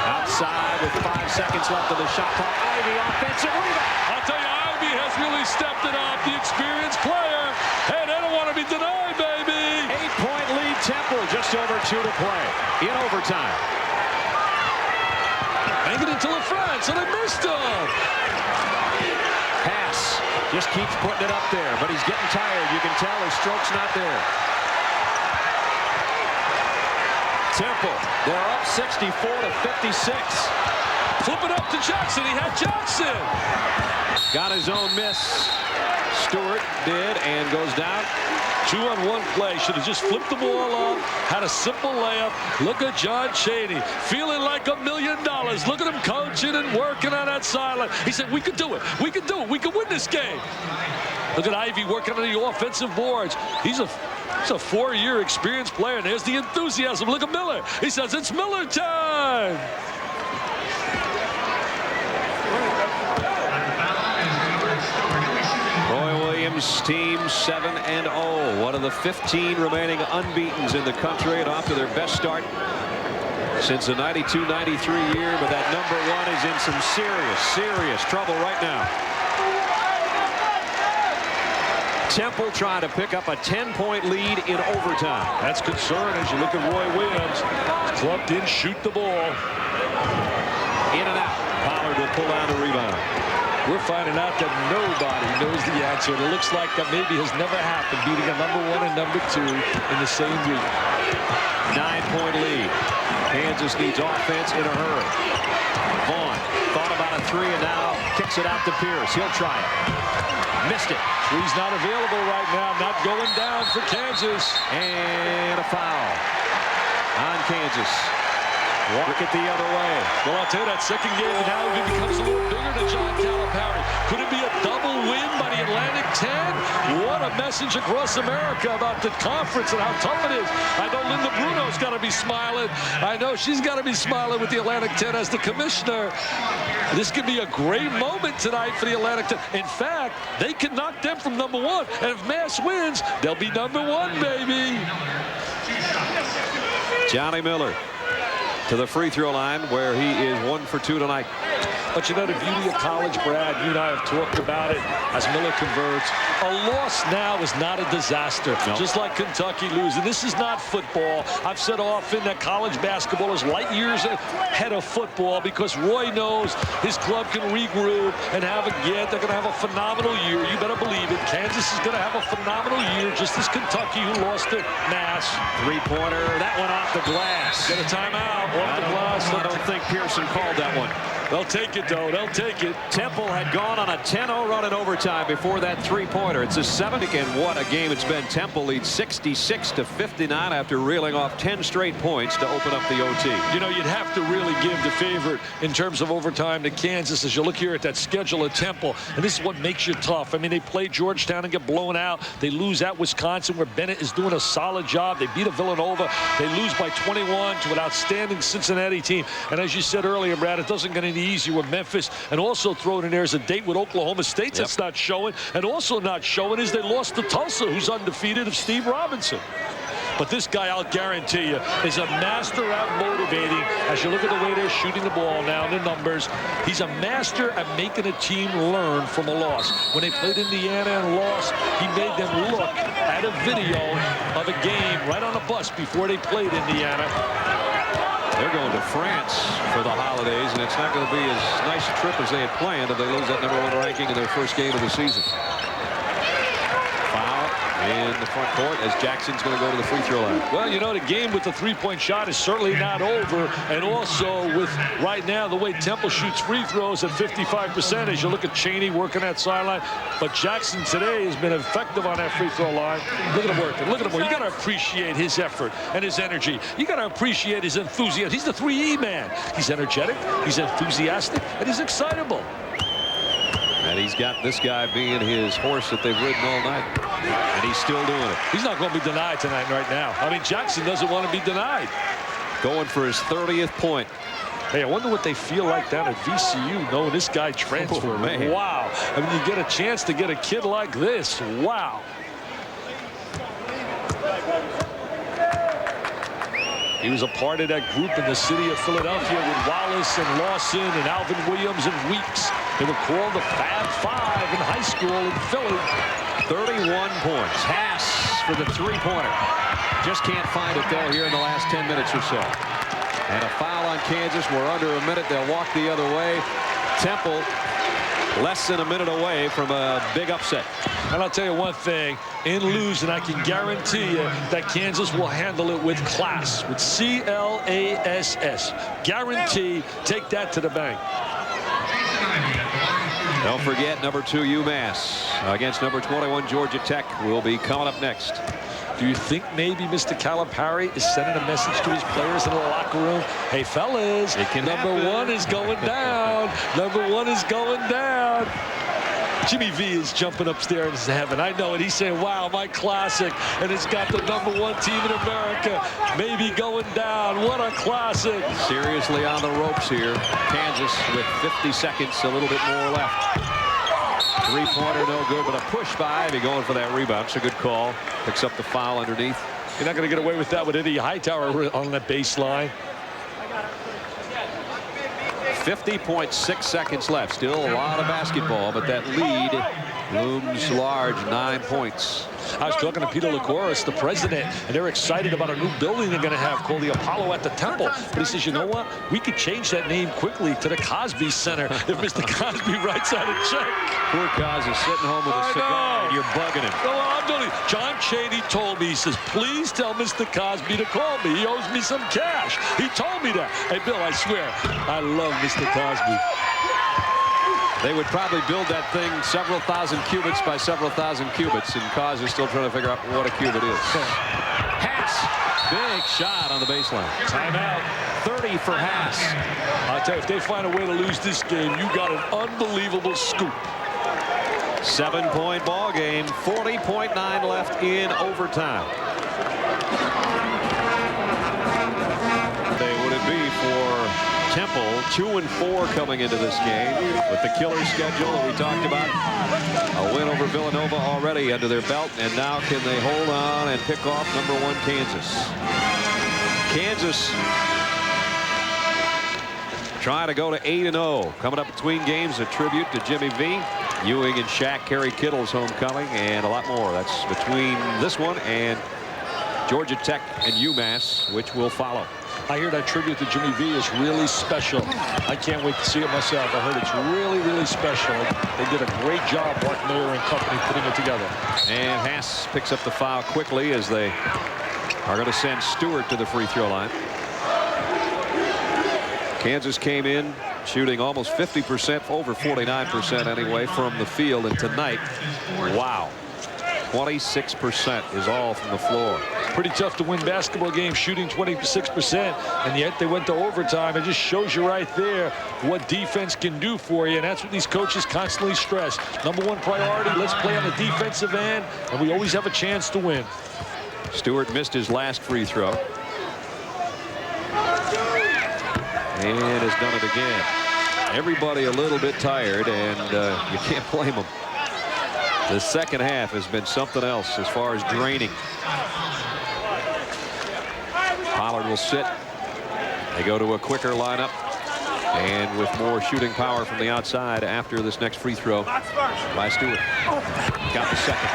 Speaker 1: Outside with 5 seconds left of the shot clock. Ivy offensive rebound.
Speaker 4: I'll tell you, Ivy has really stepped it up. The experienced player. Hey, they don't want to be denied, baby.
Speaker 1: 8-point lead Temple. Just over 2 to play in overtime.
Speaker 4: Bang it into LaFrance, and they missed him.
Speaker 1: Haas just keeps putting it up there, but he's getting tired. You can tell his stroke's not there. Temple, they're up 64-56.
Speaker 4: Flip it up to Jackson. He had Jackson.
Speaker 1: Got his own miss. Stewart did, and goes down.
Speaker 4: 2-on-1 play. Should have just flipped the ball up. Had a simple layup. Look at John Chaney. Feeling like $1 million. Look at him coaching and working on that sideline. He said, we could do it. We could do it. We could win this game. Look at Ivy working on the offensive boards. He's a 4-year experienced player. There's the enthusiasm. Look at Miller. He says, it's Miller time.
Speaker 1: Roy Williams' team 7-0. One of the 15 remaining unbeatens in the country, and off to their best start since the 92-93 year. But that number 1 is in some serious trouble right now. Temple trying to pick up a 10-point lead in overtime.
Speaker 4: That's concern as you look at Roy Williams. His club didn't shoot the ball.
Speaker 1: In and out. Pollard will pull down the rebound.
Speaker 4: We're finding out that nobody knows the answer. It looks like that maybe has never happened, beating a number 1 and number 2 in the same week.
Speaker 1: 9-point lead. Kansas needs offense in a hurry. Vaughn thought about a 3 and now kicks it out to Pierce. He'll try it. Missed it.
Speaker 4: Three's not available right now. Not going down for Kansas.
Speaker 1: And a foul on Kansas. Walk it the other way.
Speaker 4: Well, I'll tell you, that second game now it becomes a little bigger to John Calipari. Could it be a double win by the Atlantic 10? What a message across America about the conference and how tough it is. I know Linda Bruno's got to be smiling. I know she's got to be smiling with the Atlantic 10 as the commissioner. This could be a great moment tonight for the Atlantic 10. In fact, they can knock them from number 1. And if Mass wins, they'll be number 1, baby.
Speaker 1: Johnny Miller to the free throw line, where he is 1 for 2 tonight.
Speaker 4: But you know the beauty of college, Brad, you and I have talked about it as Miller converts. A loss now is not a disaster, just like Kentucky losing. This is not football. I've said often that college basketball is light years ahead of football because Roy knows his club can regroup and have again. They're going to have a phenomenal year. You better believe it. Kansas is going to have a phenomenal year, just as Kentucky, who lost to Mass.
Speaker 1: Three-pointer. That one off the glass.
Speaker 4: Get a timeout off the glass.
Speaker 1: I don't think Pearson called that one.
Speaker 4: They'll take it, though. They'll take it.
Speaker 1: Temple had gone on a 10-0 run in overtime before that three-pointer. It's a 7, and what a game it's been. Temple leads 66-59 after reeling off 10 straight points to open up the OT.
Speaker 4: You know, you'd have to really give the favorite in terms of overtime to Kansas as you look here at that schedule of Temple. And this is what makes you tough. I mean, they play Georgetown and get blown out. They lose at Wisconsin, where Bennett is doing a solid job. They beat a Villanova. They lose by 21 to an outstanding Cincinnati team. And as you said earlier, Brad, it doesn't get any easier with Memphis. And also thrown in there is a date with Oklahoma State that's not showing. And also not showing is they lost to Tulsa, who's undefeated, of Steve Robinson. But this guy, I'll guarantee you, is a master at motivating. As you look at the way they're shooting the ball now, the numbers, he's a master at making a team learn from a loss. When they played Indiana and lost, he made them look at a video of a game right on the bus before they played Indiana.
Speaker 1: They're going to France for the holidays, and it's not going to be as nice a trip as they had planned if they lose that number 1 ranking in their first game of the season. Foul in the front court as Jackson's going to go to the free throw line.
Speaker 4: Well, you know, the game with the three-point shot is certainly not over. And also with right now the way Temple shoots free throws at 55% as you look at Chaney working that sideline. But Jackson today has been effective on that free throw line. Look at him working. Look at him working. You got to appreciate his effort and his energy. You got to appreciate his enthusiasm. He's the 3E man. He's energetic, he's enthusiastic, and he's excitable.
Speaker 1: And he's got this guy being his horse that they've ridden all night. And he's still doing it.
Speaker 4: He's not going to be denied tonight right now. I mean, Jackson doesn't want to be denied.
Speaker 1: Going for his 30th point.
Speaker 4: Hey, I wonder what they feel like down at VCU knowing this guy transferred.
Speaker 1: Oh, man.
Speaker 4: Wow. I mean, you get a chance to get a kid like this. Wow. He was a part of that group in the city of Philadelphia with Wallace and Lawson and Alvin Williams and Weeks. They were called the Fab Five in high school in Philly.
Speaker 1: 31 points. Haas for the three-pointer. Just can't find it, though, here in the last 10 minutes or so. And a foul on Kansas. We're under a minute. They'll walk the other way. Temple less than a minute away from a big upset.
Speaker 4: And I'll tell you one thing, in losing, I can guarantee you that Kansas will handle it with class, with C-L-A-S-S. Guarantee, take that to the bank.
Speaker 1: Don't forget, number 2 UMass against number 21 Georgia Tech will be coming up next.
Speaker 4: Do you think maybe Mr. Calipari is sending a message to his players in the locker room? Hey, fellas, number 1 is going down. Number 1 is going down. Jimmy V is jumping upstairs to heaven. I know it. He's saying, wow, my classic. And it's got the number 1 team in America maybe going down. What a classic.
Speaker 1: Seriously on the ropes here. Kansas with 50 seconds, a little bit more left. Three-pointer no good, but a push by Ivy going for that rebound. It's a good call. Picks up the foul underneath.
Speaker 4: You're not going to get away with that with Eddie Hightower on that baseline.
Speaker 1: 50.6 seconds left. Still a lot of basketball, but that lead looms large. 9 points.
Speaker 4: I was talking to Peter Licoris, the president, and they're excited about a new building they're going to have called the Apollo at the Temple. But he says, you know what? We could change that name quickly to the Cosby Center if Mr. Cosby writes out a check.
Speaker 1: Poor Cos is sitting home with a cigar, and you're bugging him.
Speaker 4: No, I'm doing it. John Chaney told me, he says, please tell Mr. Cosby to call me. He owes me some cash. He told me that. Hey, Bill, I swear, I love Mr. Cosby.
Speaker 1: They would probably build that thing several thousand cubits by several thousand cubits, and Cos is still trying to figure out what a cubit is. Haas, big shot on the baseline.
Speaker 4: Timeout.
Speaker 1: 30 for Haas.
Speaker 4: I'll tell you, if they find a way to lose this game, you got an unbelievable scoop.
Speaker 1: 7-point ball game. 40.9 left in overtime. Would it be for Temple? 2-4 coming into this game with the killer schedule that we talked about. A win over Villanova already under their belt, and now can they hold on and pick off #1 Kansas? Kansas trying to go to 8-0. Coming up between games, a tribute to Jimmy V. Ewing and Shaq, Kerry Kittle's homecoming, and a lot more. That's between this one and Georgia Tech and UMass, which will follow.
Speaker 4: I hear that tribute to Jimmy V is really special. I can't wait to see it myself. I heard it's really, really special. They did a great job, Mark Miller and company, putting it together.
Speaker 1: And Haas picks up the foul quickly as they are going to send Stewart to the free throw line. Kansas came in shooting almost 50%, over 49% anyway, from the field, and tonight, wow, 26% is all from the floor.
Speaker 4: Pretty tough to win basketball games shooting 26%, and yet they went to overtime. It just shows you right there what defense can do for you, and that's what these coaches constantly stress. #1 priority, let's play on the defensive end, and we always have a chance to win.
Speaker 1: Stewart missed his last free throw. And has done it again. Everybody a little bit tired, and you can't blame them. The second half has been something else as far as draining. Pollard will sit. They go to a quicker lineup, and with more shooting power from the outside after this next free throw by Stewart. Got the second.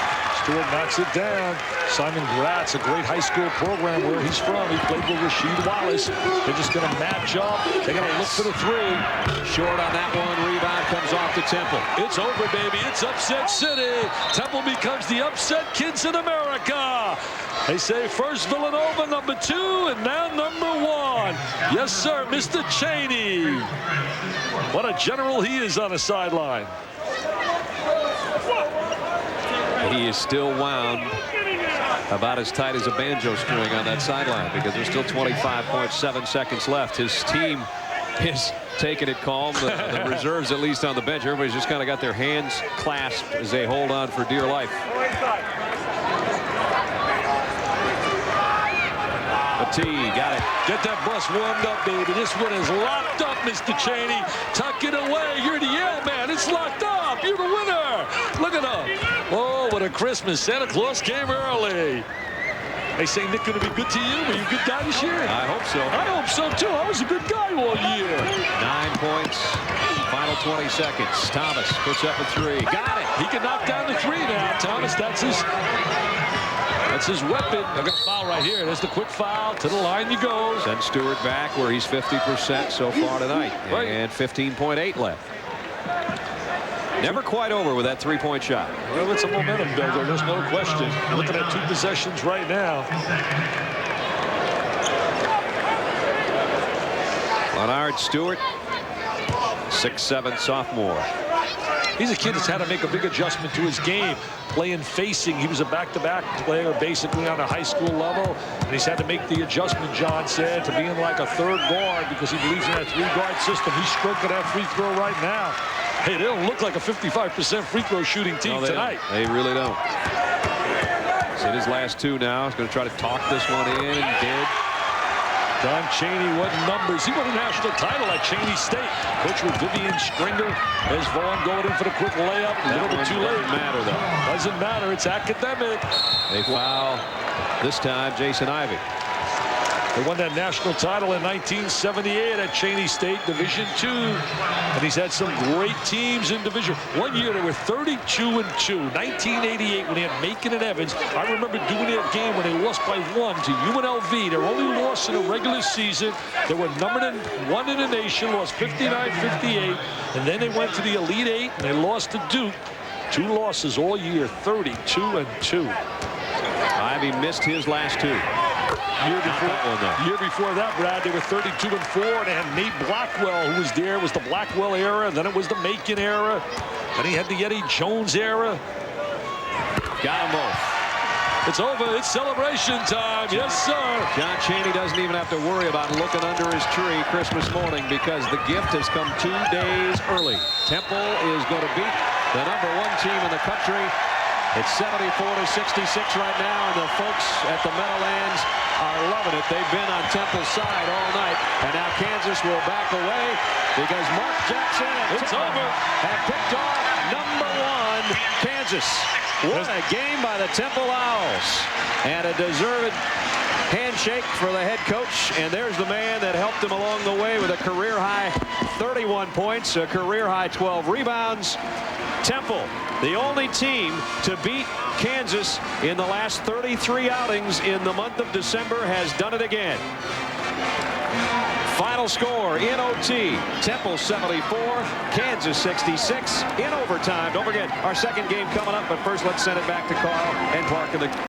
Speaker 4: Stewart knocks it down. Simon Gratz, a great high school program where he's from. He played with Rasheed Wallace. They're just going to match up. They're going to look for the three.
Speaker 1: Short on that one. Rebound comes off to Temple.
Speaker 4: It's over, baby. It's upset city. Temple becomes the upset kids in America. They say first Villanova, #2, and now #1. Yes, sir, Mr. Chaney. What a general he is on the sideline.
Speaker 1: He is still wound about as tight as a banjo string on that sideline because there's still 25.7 seconds left. His team is taking it calm. The reserves, at least on the bench, everybody's just kind of got their hands clasped as they hold on for dear life. T got it.
Speaker 4: Get that bus warmed up, baby. This one is locked up, Mr. Chaney. Tuck it away. You're the Yale man. It's locked up. You're the winner. Look at him. Oh, what a Christmas. Santa Claus came early. They say Nick going to be good to you? Were you a good guy this year?
Speaker 1: I hope so.
Speaker 4: I hope so, too. I was a good guy all year.
Speaker 1: 9 points. Final 20 seconds. Thomas puts up a three. Got it.
Speaker 4: He can knock down the three now. Thomas, that's his weapon. They're going to foul right here. There's the quick foul. To the line you go.
Speaker 1: Send Stewart back where he's 50% so far tonight. Right. And 15.8 left. Never quite over with that three-point shot.
Speaker 4: Well, it's a momentum builder. There's no question. Looking at 2 possessions right now.
Speaker 1: Leonard Stewart, 6'7" sophomore.
Speaker 4: He's a kid that's had to make a big adjustment to his game. Playing facing, he was a back-to-back player basically on a high school level, and he's had to make the adjustment, John said, to being like a third guard because he believes in that 3-guard system. He's stroking that free throw right now. Hey, they don't look like a 55% free throw shooting team tonight.
Speaker 1: They really don't. He's in his last 2 now. He's going to try to talk this one in, and did.
Speaker 4: Don Chaney, what numbers. He won a national title at Chaney State. Coach with Vivian Stringer. There's Vaughn going in for the quick layup. A little bit too late.
Speaker 1: Doesn't matter, though.
Speaker 4: Doesn't matter. It's academic.
Speaker 1: They foul this time Jason Ivey.
Speaker 4: They won that national title in 1978 at Chaney State, Division II. And he's had some great teams in Division. One year they were 32-2. 1988 when they had Macon and Evans. I remember doing that game when they lost by 1 to UNLV. Their only loss in the regular season. They were number 1 in the nation, lost 59-58. And then they went to the Elite Eight and they lost to Duke. 2 losses all year, 32-2.
Speaker 1: Ivey missed his last 2.
Speaker 4: Year before that, Brad, they were 32-4. They had Nate Blackwell, who was there. It was the Blackwell era. Then it was the Macon era. Then he had the Eddie Jones era.
Speaker 1: Got them both.
Speaker 4: It's over. It's celebration time. Yes, sir.
Speaker 1: John Chaney doesn't even have to worry about looking under his tree Christmas morning because the gift has come 2 days early. Temple is going to beat the #1 team in the country. It's 74-66 right now, and the folks at the Meadowlands are loving it. They've been on Temple's side all night, and now Kansas will back away because Mark Jackson and Temple have picked off #1 Kansas. What a game by the Temple Owls, and a deserved handshake for the head coach. And there's the man that helped him along the way with a career-high 31 points, a career-high 12 rebounds. Temple, the only team to beat Kansas in the last 33 outings in the month of December, has done it again. Final score in OT, Temple 74, Kansas 66 in overtime. Don't forget our second game coming up, but first let's send it back to Carl and Park in the